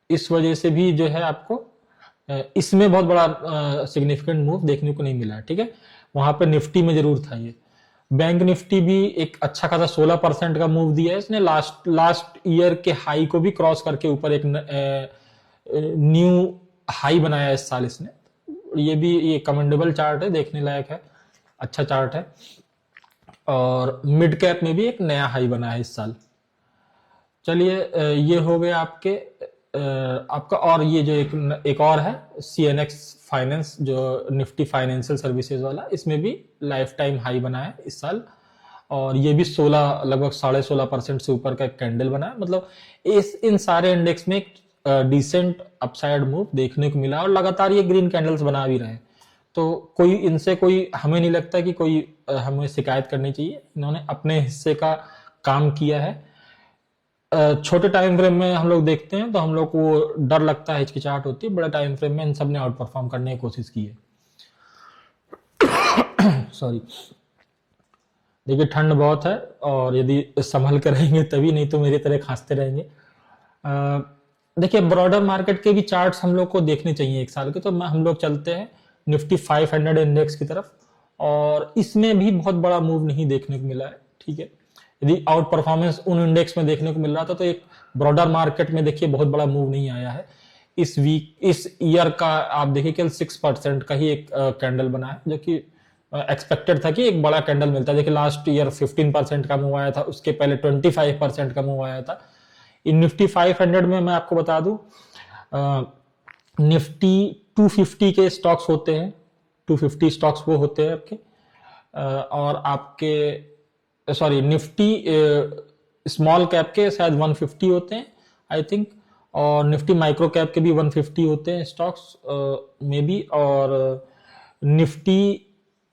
इस वजह से भी जो है आपको इसमें बहुत बड़ा सिग्निफिकेंट मूव देखने को नहीं मिला, ठीक है। वहां पे निफ्टी में जरूर था ये। बैंक निफ्टी भी एक अच्छा खासा 16% का मूव दिया है इसने, लास्ट ईयर के हाई को भी क्रॉस करके ऊपर एक न्यू हाई बनाया इस साल इसने। ये कमेंडेबल चार्ट है, देखने लायक है, अच्छा चार्ट है। और मिड कैप में भी एक नया हाई बना है इस साल। चलिए ये हो गया आपका। और ये जो एक और है CNX फाइनेंस, जो निफ्टी फाइनेंशियल सर्विसेज वाला, इसमें भी लाइफ टाइम हाई बना है इस साल। और ये भी 16 लगभग 16.5% से ऊपर का कैंडल बना है। मतलब इन सारे इंडेक्स में एक डिसेंट अपसाइड मूव देखने को मिला और लगातार ये ग्रीन कैंडल्स बना भी रहे हैं। तो कोई हमें नहीं लगता कि कोई हमें शिकायत करनी चाहिए। इन्होंने अपने हिस्से का काम किया है। छोटे टाइम फ्रेम में हम लोग देखते हैं तो हम लोग को डर लगता है, हिचकिचाहट होती है। बड़े टाइम फ्रेम में इन सब ने आउट परफॉर्म करने की कोशिश की है। सॉरी, देखिए ठंड बहुत है और यदि संभल कर रहेंगे तभी, नहीं तो मेरी तरह खांसते रहेंगे। देखिए ब्रॉडर मार्केट के भी चार्ट्स हम लोग को देखने चाहिए एक साल के। तो हम लोग चलते हैं निफ्टी 500 इंडेक्स की तरफ, और इसमें भी बहुत बड़ा मूव नहीं देखने को मिला है। ठीक है, यदि आउट परफॉर्मेंस उन इंडेक्स में देखने को मिल रहा था तो एक ब्रॉडर मार्केट में देखिए बहुत बड़ा मूव नहीं आया है। इस ईयर का आप देखिए केवल 6% का ही एक कैंडल बना है, जो कि एक्सपेक्टेड था कि एक बड़ा कैंडल मिलता है। देखिए लास्ट ईयर 15% का मूव आया था, उसके पहले 25% का मूव आया था। इन निफ्टी 500 में मैं आपको बता दूं, निफ्टी 250 के स्टॉक्स होते हैं, 250 स्टॉक्स वो होते हैं आपके। और आपके सॉरी निफ्टी स्मॉल कैप के शायद 150 होते हैं आई थिंक, और निफ्टी माइक्रो कैप के भी 150 होते हैं स्टॉक्स में भी। और निफ्टी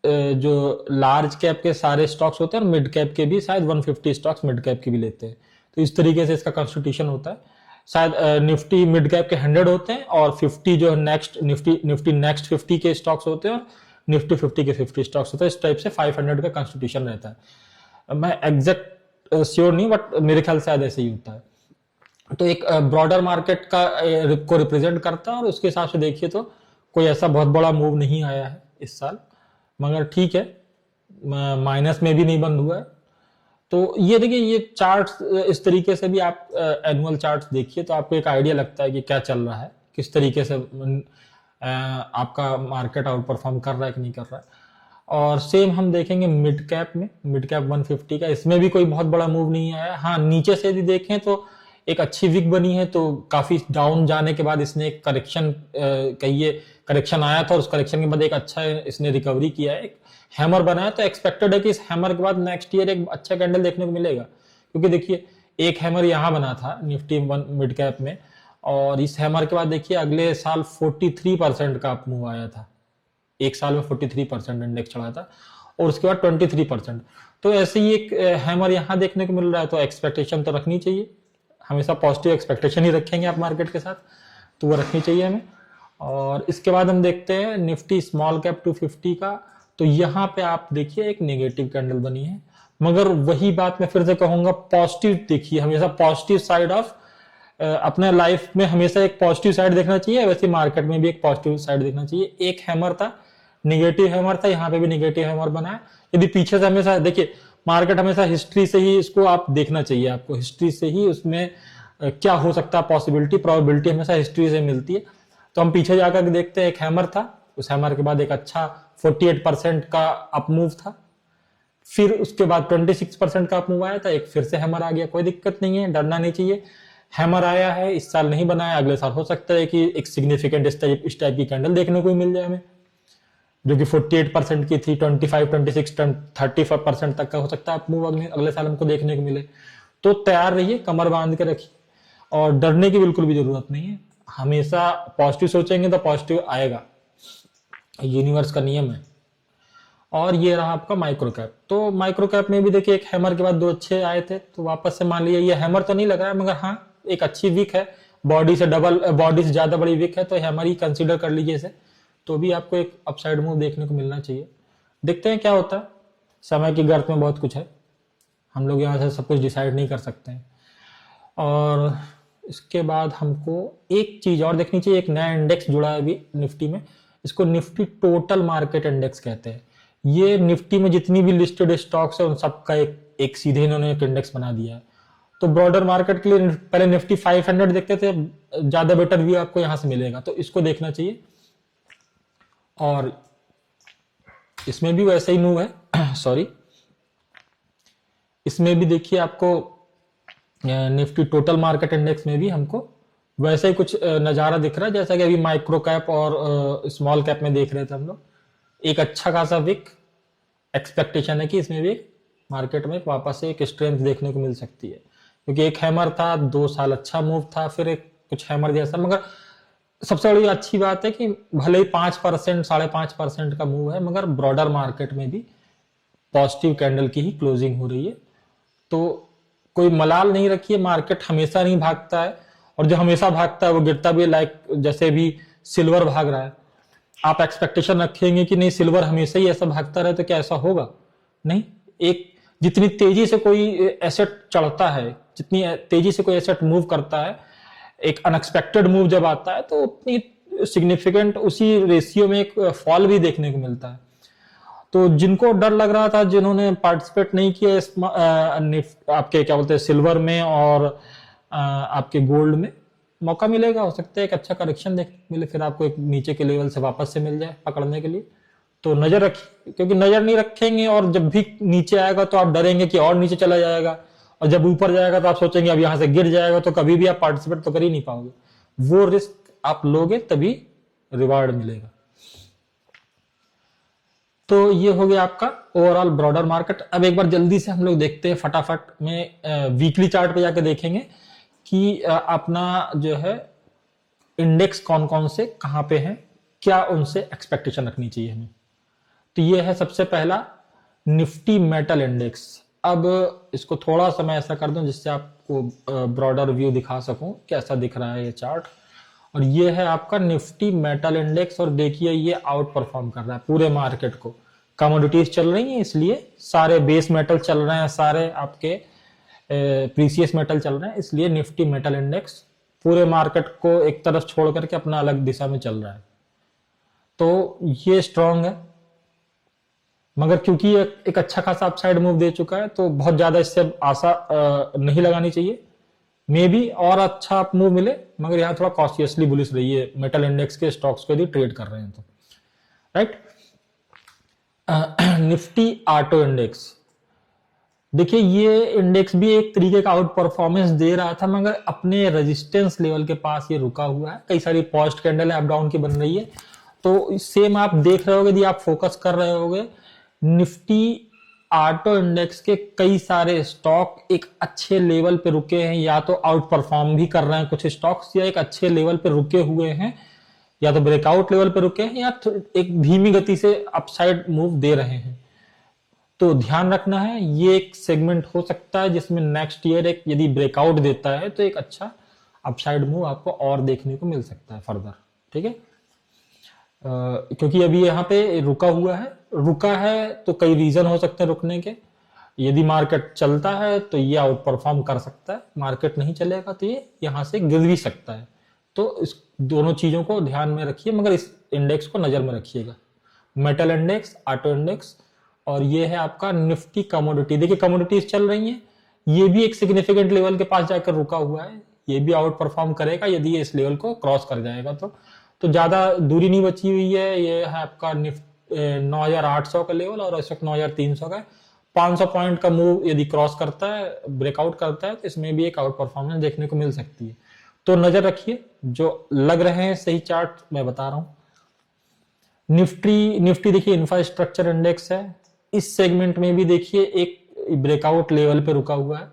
जो लार्ज कैप के सारे स्टॉक्स होते हैं और मिड कैप के भी शायद 150 स्टॉक्स मिड कैप के भी लेते हैं। तो इस तरीके से इसका कॉन्स्टिट्यूशन होता है। शायद निफ्टी मिड कैप के 100 होते हैं और 50 जो नेक्स्ट निफ्टी नेक्स्ट 50 के स्टॉक्स होते हैं और निफ्टी 50 के 50 स्टॉक्स होते हैं। इस टाइप से 500 का कॉन्स्टिट्यूशन रहता है। मैं एग्जैक्ट श्योर नहीं, बट मेरे ख्याल से शायद ऐसे ही होता है। तो एक ब्रॉडर मार्केट का को रिप्रेजेंट करता है, और उसके हिसाब से देखिए तो कोई ऐसा बहुत बड़ा मूव नहीं आया है इस साल, मगर ठीक है, माइनस में भी नहीं बंद हुआ है। तो ये देखिए, ये चार्ट्स इस तरीके से भी आप एनुअल चार्ट्स देखिए तो आपको एक आइडिया लगता है कि क्या चल रहा है, किस तरीके से आपका मार्केट आउट परफॉर्म कर रहा है कि नहीं कर रहा है। और सेम हम देखेंगे मिड कैप में, मिड कैप 150 का, इसमें भी कोई बहुत बड़ा मूव नहीं आया। हाँ, नीचे से यदि देखें तो एक अच्छी विक बनी है, तो काफी डाउन जाने के बाद इसने एक करेक्शन कहिए करेक्शन आया था, और उस करेक्शन के बाद एक अच्छा इसने रिकवरी किया है, एक हैमर बनाया। तो एक्सपेक्टेड है कि इस हैमर के बाद नेक्स्ट ईयर एक अच्छा कैंडल देखने को मिलेगा, क्योंकि देखिए एक हैमर यहां बना था निफ्टी मिड कैप में, और इस हैमर के बाद देखिए अगले साल 43% का अप मूव आया था। एक साल में 43% इंडेक्स चढ़ा था, और उसके बाद 23%। तो ऐसे ही एक हैमर यहां देखने को मिल रहा है, तो एक्सपेक्टेशन तो रखनी चाहिए। हमेशा पॉजिटिव एक्सपेक्टेशन ही रखेंगे आप मार्केट के साथ, तो वो रखनी चाहिए हमें। और इसके बाद हम देखते हैं निफ्टी स्मॉल कैप 250 का। तो यहाँ पे आप देखिए एक नेगेटिव कैंडल बनी है, मगर वही बात मैं फिर से कहूंगा, पॉजिटिव देखिए, हमेशा पॉजिटिव साइड ऑफ अपने लाइफ में हमेशा एक पॉजिटिव साइड देखना चाहिए। वैसे मार्केट में भी एक पॉजिटिव साइड देखना चाहिए। एक हैमर था, निगेटिव हैमर था, यहाँ पे भी निगेटिव हैमर बना है। यदि पीछे से हमेशा देखिए, मार्केट हमेशा हिस्ट्री से ही इसको आप देखना चाहिए, आपको हिस्ट्री से ही उसमें क्या हो सकता है, पॉसिबिलिटी प्रोबेबिलिटी हमेशा हिस्ट्री से मिलती है। तो हम पीछे जाकर देखते हैं, एक हैमर था, उस हैमर के बाद एक अच्छा 48% का अप मूव था, फिर उसके बाद 26% का अप मूव आया था, एक फिर से हैमर आ गया। कोई दिक्कत नहीं है, डरना नहीं चाहिए। हैमर आया है, इस साल नहीं बनाया, अगले साल हो सकता है कि एक सिग्निफिकेंट इस टाइप की कैंडल देखने को मिल जाए हमें, जो कि 48% की थी, 25, 26, 35% तक का हो सकता है अप मूव अगले साल हमको देखने को मिले। तो तैयार रहिए, कमर बांध के रखिए, और डरने की बिल्कुल भी जरूरत नहीं है। हमेशा पॉजिटिव सोचेंगे तो पॉजिटिव आएगा, यूनिवर्स का नियम है। और ये रहा आपका माइक्रो कैप। तो माइक्रो कैप में भी देखिए एक हैमर के बाद दो अच्छे आए थे, तो वापस से मान लीजिए ये हैमर तो नहीं लग रहा है, मगर हाँ एक अच्छी वीक है, बॉडी से ज्यादा बड़ी वीक है, तो हैमर ही कंसीडर कर लीजिए इसे। तो भी आपको एक अपसाइड मूव देखने को मिलना चाहिए। देखते हैं क्या होता है, समय की गर्त में बहुत कुछ है, हम लोग यहाँ से सब कुछ डिसाइड नहीं कर सकते हैं। और इसके बाद हमको एक चीज और देखनी चाहिए, एक नया इंडेक्स जुड़ा है अभी निफ्टी में, इसको निफ्टी टोटल मार्केट इंडेक्स कहते हैं। ये निफ्टी में जितनी भी लिस्टेड स्टॉक्स है उन सबका एक सीधे इन्होंने एक इंडेक्स बना दिया है। तो ब्रॉडर मार्केट के लिए पहले निफ्टी 500 देखते थे, ज्यादा बेटर व्यू आपको यहां से मिलेगा, तो इसको देखना चाहिए। और इसमें भी वैसे ही मूव है सॉरी, इसमें भी देखिए आपको निफ्टी टोटल मार्केट इंडेक्स में भी हमको वैसे ही कुछ नजारा दिख रहा है, जैसा कि अभी माइक्रो कैप और स्मॉल कैप में देख रहे थे हम लोग। एक अच्छा खासा विक एक्सपेक्टेशन है कि इसमें भी मार्केट में वापस से एक स्ट्रेंथ देखने को मिल सकती है, क्योंकि एक हैमर था, 2 साल अच्छा मूव था, फिर एक कुछ हैमर जैसा। मगर सबसे बड़ी अच्छी बात है कि भले ही 5% 5.5% का मूव है, मगर ब्रॉडर मार्केट में भी पॉजिटिव कैंडल की ही क्लोजिंग हो रही है। तो कोई मलाल नहीं रखिए, मार्केट हमेशा नहीं भागता है, और जो हमेशा भागता है वो गिरता भी, लाइक जैसे भी सिल्वर भाग रहा है। आप एक्सपेक्टेशन रखेंगे कि नहीं सिल्वर हमेशा ही ऐसा भागता रहे तो क्या ऐसा होगा? नहीं। एक जितनी तेजी से कोई एसेट चढ़ता है, जितनी तेजी से कोई एसेट मूव करता है, एक अनएक्सपेक्टेड मूव जब आता है तो उतनी सिग्निफिकेंट उसी रेशियो में एक फॉल भी देखने को मिलता है। तो जिनको डर लग रहा था, जिन्होंने पार्टिसिपेट नहीं किया इस आपके क्या बोलते हैं सिल्वर में और आपके गोल्ड में, मौका मिलेगा, हो सकता है एक अच्छा करेक्शन देखने मिले, फिर आपको एक नीचे के लेवल से वापस से मिल जाए पकड़ने के लिए। तो नजर रखिए, क्योंकि नजर नहीं रखेंगे और जब भी नीचे आएगा तो आप डरेंगे कि और नीचे चला जाएगा, और जब ऊपर जाएगा तो आप सोचेंगे अब यहां से गिर जाएगा, तो कभी भी आप पार्टिसिपेट तो कर ही नहीं पाओगे। वो रिस्क आप लोगे तभी रिवार्ड मिलेगा। तो ये हो गया आपका ओवरऑल ब्रॉडर मार्केट। अब एक बार जल्दी से हम लोग देखते हैं फटाफट में, वीकली चार्ट पे जाके देखेंगे कि अपना जो है इंडेक्स कौन कौन से कहां पे हैं, क्या उनसे एक्सपेक्टेशन रखनी चाहिए हमें। तो ये है सबसे पहला निफ्टी मेटल इंडेक्स। अब इसको थोड़ा सा मैं ऐसा कर दूं जिससे आपको ब्रॉडर व्यू दिखा सकूं कैसा दिख रहा है ये चार्ट। और ये है आपका निफ्टी मेटल इंडेक्स, और देखिए ये आउट परफॉर्म कर रहा है पूरे मार्केट को। कमोडिटीज चल रही हैं इसलिए, सारे बेस मेटल चल रहे हैं, सारे आपके प्रीसियस मेटल चल रहे हैं, इसलिए निफ्टी मेटल इंडेक्स पूरे मार्केट को एक तरफ छोड़ करके अपना अलग दिशा में चल रहा है। तो ये स्ट्रांग है, मगर क्योंकि ये एक अच्छा खासा अपसाइड मूव दे चुका है तो बहुत ज्यादा इससे आशा नहीं लगानी चाहिए। मे बी और अच्छा मूव मिले, मगर यहाँ थोड़ा कॉशियसली बुलिश रहिए मेटल इंडेक्स के स्टॉक्स को यदि ट्रेड कर रहे हैं तो। राइट। निफ्टी ऑटो इंडेक्स, देखिए ये इंडेक्स भी एक तरीके का आउट परफॉर्मेंस दे रहा था, मगर अपने रेजिस्टेंस लेवल के पास ये रुका हुआ है। कई सारी पॉस्ट कैंडल अप डाउन की बन रही है, तो सेम आप देख रहे होगे, यदि आप फोकस कर रहे होगे, निफ्टी ऑटो इंडेक्स के कई सारे स्टॉक एक अच्छे लेवल पे रुके हैं, या तो आउट परफॉर्म भी कर रहे हैं कुछ स्टॉक्स, या एक अच्छे लेवल पे रुके हुए हैं, या तो ब्रेकआउट लेवल पे रुके हैं, या एक धीमी गति से अपसाइड मूव दे रहे हैं। तो ध्यान रखना है, ये एक सेगमेंट हो सकता है जिसमें नेक्स्ट ईयर एक यदि ब्रेकआउट देता है तो एक अच्छा अपसाइड मूव आपको और देखने को मिल सकता है फर्दर। ठीक है, क्योंकि अभी यहाँ पे रुका है तो कई रीजन हो सकते हैं रुकने के। यदि मार्केट चलता है तो ये आउट परफॉर्म कर सकता है, मार्केट नहीं चलेगा तो ये यहाँ से गिर भी सकता है। तो इस दोनों चीजों को ध्यान में रखिए, मगर इस इंडेक्स को नजर में रखिएगा, मेटल इंडेक्स, ऑटो इंडेक्स। और ये है आपका निफ्टी कमोडिटी। देखिए कमोडिटीज चल रही हैं, ये भी एक सिग्निफिकेंट लेवल के पास जाकर रुका हुआ है, ये भी आउट परफॉर्म करेगा यदि ये इस लेवल को क्रॉस कर जाएगा तो ज्यादा दूरी नहीं बची हुई है। ये है आपका 9,800 का लेवल, और इस वक्त 9,300 का है। 500 पॉइंट का मूव यदि क्रॉस करता है, ब्रेकआउट करता है, तो इसमें भी एक आउट परफॉर्मेंस देखने को मिल सकती है। तो नजर रखिए, जो लग रहे हैं सही चार्ट मैं बता रहा हूं। निफ्टी देखिए इंफ्रास्ट्रक्चर इंडेक्स है, इस सेगमेंट में भी देखिए एक ब्रेकआउट लेवल पे रुका हुआ है।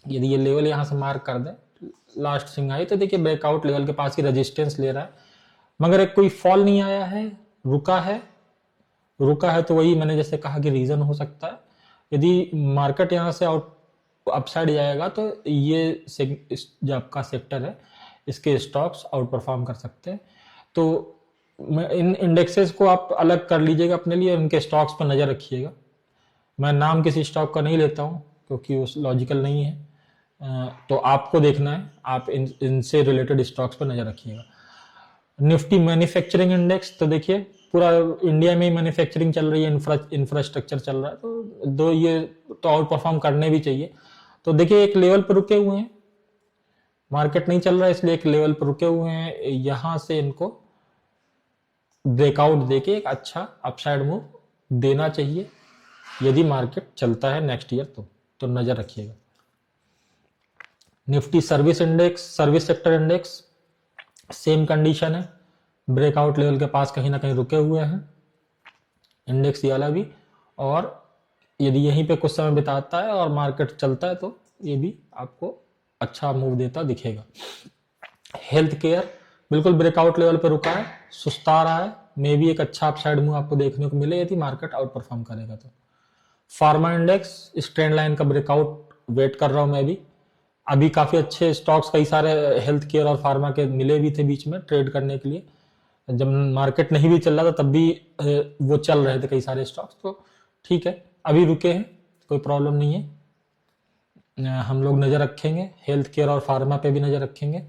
यदि ये लेवल यहां से मार्क कर दे लास्ट सिंगाई, तो देखिए ब्रेकआउट लेवल के पास ही रेजिस्टेंस ले रहा है, मगर एक कोई फॉल नहीं आया है, रुका है। तो वही मैंने जैसे कहा कि रीजन हो सकता है, यदि मार्केट यहां से आउट अपसाइड जाएगा तो ये जो आपका सेक्टर है इसके स्टॉक्स आउट परफॉर्म कर सकते हैं। तो इन इंडेक्सेस को आप अलग कर लीजिएगा अपने लिए, उनके स्टॉक्स पर नजर रखिएगा। मैं नाम किसी स्टॉक का नहीं लेता हूं क्योंकि वो लॉजिकल नहीं है, तो आपको देखना है, आप इनसे रिलेटेड स्टॉक्स पर नजर रखिएगा। निफ्टी मैन्युफैक्चरिंग इंडेक्स, तो देखिए पूरा इंडिया में ही मैन्युफैक्चरिंग चल रही है, इंफ्रास्ट्रक्चर चल रहा है, तो ये तो आउट परफॉर्म करने भी चाहिए। तो देखिए एक लेवल पर रुके हुए हैं, मार्केट नहीं चल रहा है इसलिए एक लेवल पर रुके हुए हैं, यहां से इनको ब्रेकआउट देके एक अच्छा अपसाइड मूव देना चाहिए यदि मार्केट चलता है नेक्स्ट ईयर तो नजर रखिएगा। Nifty service index, service sector index same condition है, ब्रेकआउट लेवल के पास कहीं ना कहीं रुके हुए हैं इंडेक्स ये वाला भी, और यदि यहीं पे कुछ समय बिताता है और मार्केट चलता है तो ये भी आपको अच्छा मूव देता दिखेगा। हेल्थ केयर बिल्कुल ब्रेकआउट लेवल पे रुका है, सुस्ता रहा है, मे भी एक अच्छा अपसाइड मूव आपको देखने को मिले यदि मार्केट आउट परफॉर्म करेगा तो। फार्मा इंडेक्स इस ट्रेंड लाइन का ब्रेकआउट वेट कर रहा हूं मैं भी, अभी काफी अच्छे स्टॉक्स कई सारे हेल्थ केयर और फार्मा के मिले भी थे बीच में ट्रेड करने के लिए, जब मार्केट नहीं भी चल रहा था तब भी वो चल रहे थे कई सारे स्टॉक्स, तो ठीक है अभी रुके हैं कोई प्रॉब्लम नहीं है, हम लोग नजर रखेंगे हेल्थ केयर और फार्मा पे भी नजर रखेंगे।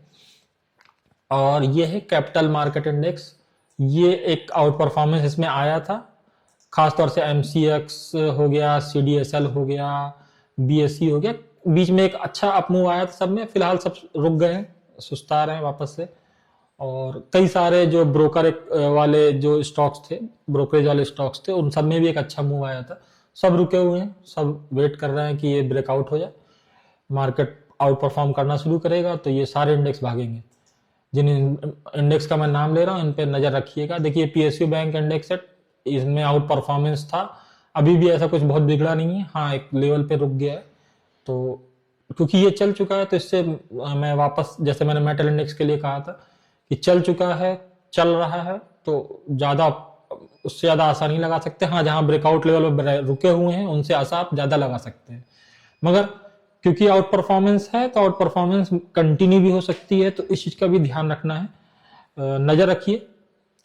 और ये है कैपिटल मार्केट इंडेक्स, ये एक आउट परफॉर्मेंस इसमें आया था, खासतौर से एमसीएक्स हो गया, सीडीएसएल हो गया, बीएसई हो गया, बीच में एक अच्छा अपमूव आया था सब में, फिलहाल सब रुक गए हैं, सुस्ता रहे हैं वापस से। और कई सारे जो ब्रोकर वाले जो स्टॉक्स थे, ब्रोकरेज वाले स्टॉक्स थे, उन सब में भी एक अच्छा मूव आया था, सब रुके हुए हैं, सब वेट कर रहे हैं कि ये ब्रेकआउट हो जाए, मार्केट आउट परफॉर्म करना शुरू करेगा तो ये सारे इंडेक्स भागेंगे। जिन इंडेक्स का मैं नाम ले रहा हूं इन पे नजर रखिएगा। देखिए पीएसयू बैंक इंडेक्स है, इसमें आउट परफॉर्मेंस था, अभी भी ऐसा कुछ बहुत बिगड़ा नहीं है, हाँ एक लेवल पे रुक गया है, तो क्योंकि ये चल चुका है तो इससे मैं वापस, जैसे मैंने मेटल इंडेक्स के लिए कहा था कि चल चुका है, चल रहा है, तो ज्यादा उससे ज्यादा आशा नहीं लगा सकते। हाँ जहां ब्रेकआउट लेवल पर रुके हुए हैं उनसे आशा आप ज्यादा लगा सकते हैं, मगर क्योंकि आउट परफॉर्मेंस है तो आउट परफॉर्मेंस कंटिन्यू भी हो सकती है, तो इस चीज का भी ध्यान रखना है, नजर रखिए,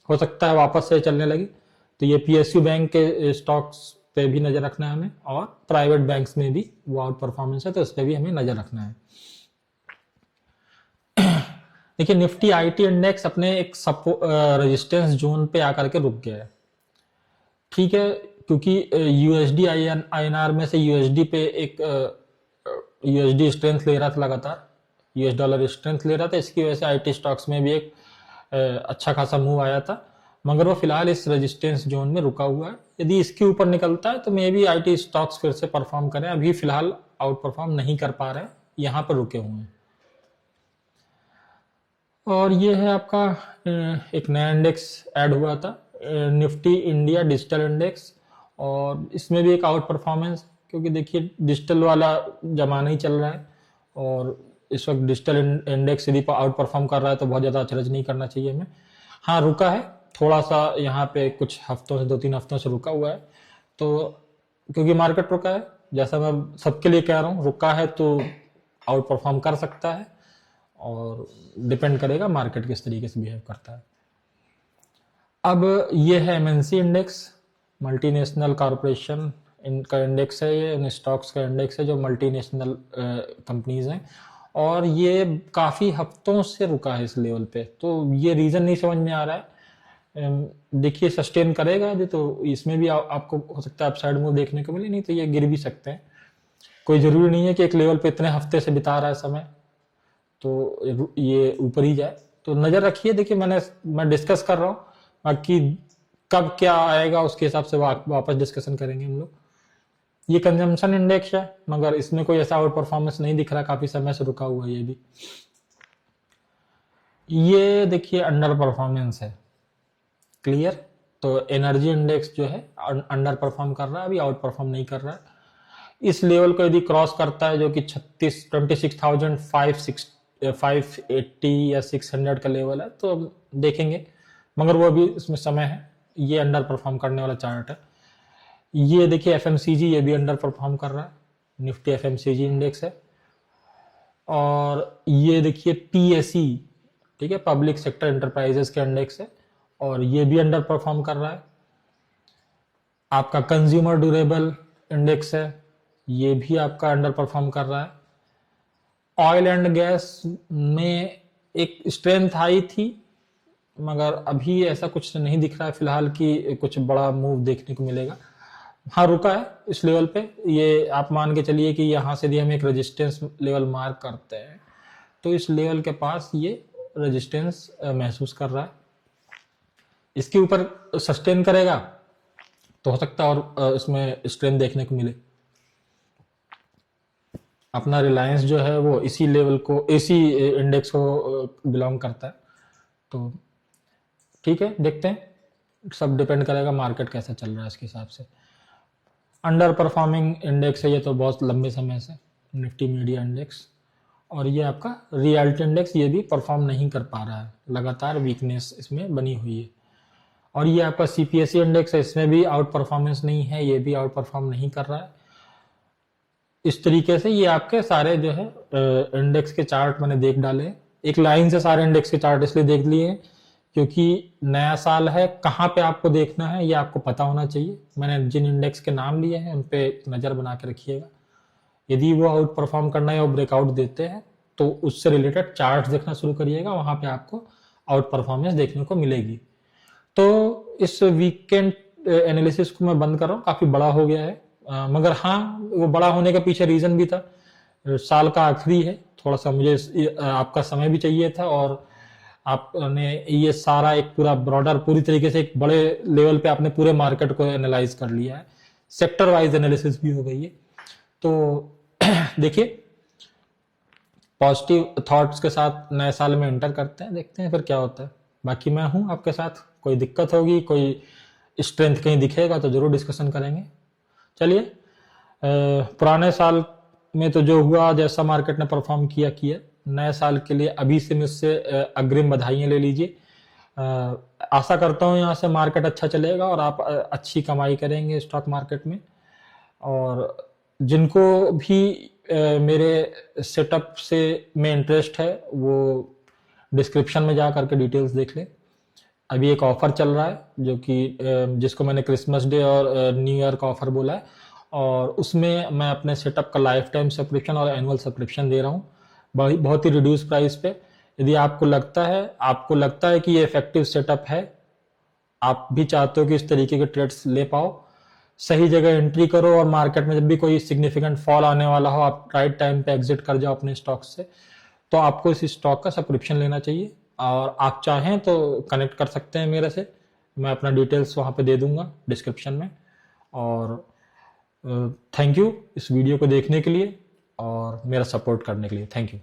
हो सकता है वापस से चलने लगे। तो ये पीएसयू बैंक के स्टॉक्स पे भी नजर रखना है हमें, और प्राइवेट बैंक्स में भी वो आउट परफॉर्मेंस है तो उस पर भी हमें नजर रखना है। देखिए निफ्टी आईटी इंडेक्स अपने एक रेजिस्टेंस जोन पे आकर के रुक गया है, ठीक है, क्योंकि यूएसडी आईएनआर में से यूएसडी पे एक यूएसडी स्ट्रेंथ ले रहा था लगातार, यूएस डॉलर स्ट्रेंथ ले रहा था, इसकी वजह से आईटी स्टॉक्स में भी एक अच्छा खासा मूव आया था, मगर वो फिलहाल इस रेजिस्टेंस जोन में रुका हुआ है, यदि इसके ऊपर निकलता है तो मे भी आईटी स्टॉक्स फिर से परफॉर्म करें, अभी फिलहाल आउट परफॉर्म नहीं कर पा रहे हैं, यहां पर रुके हुए हैं। और ये है आपका एक नया इंडेक्स ऐड हुआ था, निफ्टी इंडिया डिजिटल इंडेक्स, और इसमें भी एक आउट परफॉर्मेंस, क्योंकि देखिए डिजिटल वाला जमाना ही चल रहा है और इस वक्त डिजिटल इंडेक्स यदि आउट परफॉर्म कर रहा है तो बहुत ज्यादा अचरज नहीं करना चाहिए हमें। हाँ रुका है थोड़ा सा, यहाँ पे कुछ हफ्तों से 2-3 हफ्तों से रुका हुआ है, तो क्योंकि मार्केट रुका है, जैसा मैं सबके लिए कह रहा हूँ, रुका है तो आउट परफॉर्म कर सकता है, और डिपेंड करेगा मार्केट किस तरीके से बिहेव करता है। अब ये है एमएनसी इंडेक्स, मल्टीनेशनल कॉरपोरेशन इनका इंडेक्स है, ये इन स्टॉक्स का इंडेक्स है जो मल्टीनेशनल कंपनीज हैं, और ये काफी हफ्तों से रुका है इस लेवल पे, तो ये रीजन नहीं समझ में आ रहा है। देखिए सस्टेन करेगा यदि तो इसमें भी आपको हो सकता है अपसाइड मूव देखने को मिले, नहीं तो ये गिर भी सकते हैं, कोई जरूरी नहीं है कि एक लेवल पे इतने हफ्ते से बिता रहा है समय तो ये ऊपर ही जाए, तो नजर रखिए। देखिए मैं डिस्कस कर रहा हूँ, बाकी कब क्या आएगा उसके हिसाब से वापस डिस्कशन करेंगे हम लोग। ये कंजम्पशन इंडेक्स है, मगर इसमें कोई ऐसा आउट परफॉर्मेंस नहीं दिख रहा, काफी समय से रुका हुआ है ये भी। ये देखिए अंडर परफॉर्मेंस है, क्लियर, तो एनर्जी इंडेक्स जो है अंडर परफॉर्म कर रहा है, अभी आउट परफॉर्म नहीं कर रहा है। इस लेवल को यदि क्रॉस करता है जो कि 26,580 या 600 का लेवल है तो देखेंगे, मगर वो अभी इसमें समय है, ये अंडर परफॉर्म करने वाला चार्ट है। ये देखिए एफएमसीजी, ये भी अंडर परफॉर्म कर रहा है, निफ्टी एफएमसीजी इंडेक्स है। और ये देखिए पीएसई, ठीक है, पब्लिक सेक्टर एंटरप्राइजेस के इंडेक्स है, और ये भी अंडर परफॉर्म कर रहा है। आपका कंज्यूमर ड्यूरेबल इंडेक्स है, ये भी आपका अंडर परफॉर्म कर रहा है। ऑयल एंड गैस में एक स्ट्रेंथ आई थी, मगर अभी ऐसा कुछ नहीं दिख रहा है फिलहाल कि कुछ बड़ा मूव देखने को मिलेगा, हाँ रुका है इस लेवल पे। ये आप मान के चलिए कि यहाँ से यदि हम एक रेजिस्टेंस लेवल मार्क करते हैं तो इस लेवल के पास ये रेजिस्टेंस महसूस कर रहा है। इसके ऊपर सस्टेन करेगा तो हो सकता है और इसमें स्ट्रेंथ देखने को मिले। अपना रिलायंस जो है वो इसी लेवल को, इसी इंडेक्स को बिलोंग करता है। तो ठीक है, देखते हैं, सब डिपेंड करेगा मार्केट कैसा चल रहा है इसके हिसाब से। अंडर परफॉर्मिंग इंडेक्स है ये तो बहुत लंबे समय से, निफ्टी मीडिया इंडेक्स। और ये आपका रियल्टी इंडेक्स, ये भी परफॉर्म नहीं कर पा रहा है, लगातार वीकनेस इसमें बनी हुई है। और ये आपका सीपीएसई इंडेक्स है, इसमें भी आउट परफॉर्मेंस नहीं है, ये भी आउट परफॉर्म नहीं कर रहा है। इस तरीके से ये आपके सारे जो है इंडेक्स के चार्ट मैंने देख डाले। एक लाइन से सारे इंडेक्स के चार्ट इसलिए देख लिए हैं क्योंकि नया साल है, कहाँ पे आपको देखना है ये आपको पता होना चाहिए। मैंने जिन इंडेक्स के नाम लिए हैं उन पे नज़र बना के रखिएगा। यदि वो आउट परफॉर्म करना है और ब्रेकआउट देते हैं तो उससे रिलेटेड चार्ट देखना शुरू करिएगा, वहां पे आपको आउट परफॉर्मेंस देखने को मिलेगी। तो इस वीकेंड एनालिसिस को मैं बंद कर रहा हूँ, काफी बड़ा हो गया है। मगर हाँ, वो बड़ा होने का पीछे रीजन भी था, साल का आखिरी है, थोड़ा सा मुझे आपका समय भी चाहिए था और आपने ये सारा एक पूरा ब्रॉडर, पूरी तरीके से एक बड़े लेवल पे आपने पूरे मार्केट को एनालाइज कर लिया है, सेक्टर वाइज एनालिसिस भी हो गई है। तो देखिए, पॉजिटिव थॉट्स के साथ नए साल में एंटर करते हैं, देखते हैं फिर क्या होता है। बाकी मैं हूं आपके साथ, कोई दिक्कत होगी, कोई स्ट्रेंथ कहीं दिखेगा तो जरूर डिस्कशन करेंगे। चलिए, पुराने साल में तो जो हुआ, जैसा मार्केट ने परफॉर्म किया, नए साल के लिए अभी से मुझसे अग्रिम बधाइयां ले लीजिए। आशा करता हूं यहाँ से मार्केट अच्छा चलेगा और आप अच्छी कमाई करेंगे स्टॉक मार्केट में। और जिनको भी मेरे सेटअप से में इंटरेस्ट है वो डिस्क्रिप्शन में जा करके डिटेल्स देख लें। अभी एक ऑफर चल रहा है जो कि जिसको मैंने क्रिसमस डे और न्यू ईयर का ऑफर बोला है, और उसमें मैं अपने सेटअप का लाइफ टाइम सब्सक्रिप्शन और एनुअल सब्सक्रिप्शन दे रहा हूँ बहुत ही रिड्यूस प्राइस पे। यदि आपको लगता है कि ये इफेक्टिव सेटअप है, आप भी चाहते हो कि इस तरीके के ट्रेड्स ले पाओ, सही जगह एंट्री करो और मार्केट में जब भी कोई सिग्निफिकेंट फॉल आने वाला हो आप राइट टाइम पे एग्जिट कर जाओ अपने स्टॉक से, तो आपको इस स्टॉक का सब्सक्रिप्शन लेना चाहिए। और आप चाहें तो कनेक्ट कर सकते हैं मेरे से, मैं अपना डिटेल्स वहां पे दे दूंगा डिस्क्रिप्शन में। और थैंक यू इस वीडियो को देखने के लिए और मेरा सपोर्ट करने के लिए, थैंक यू।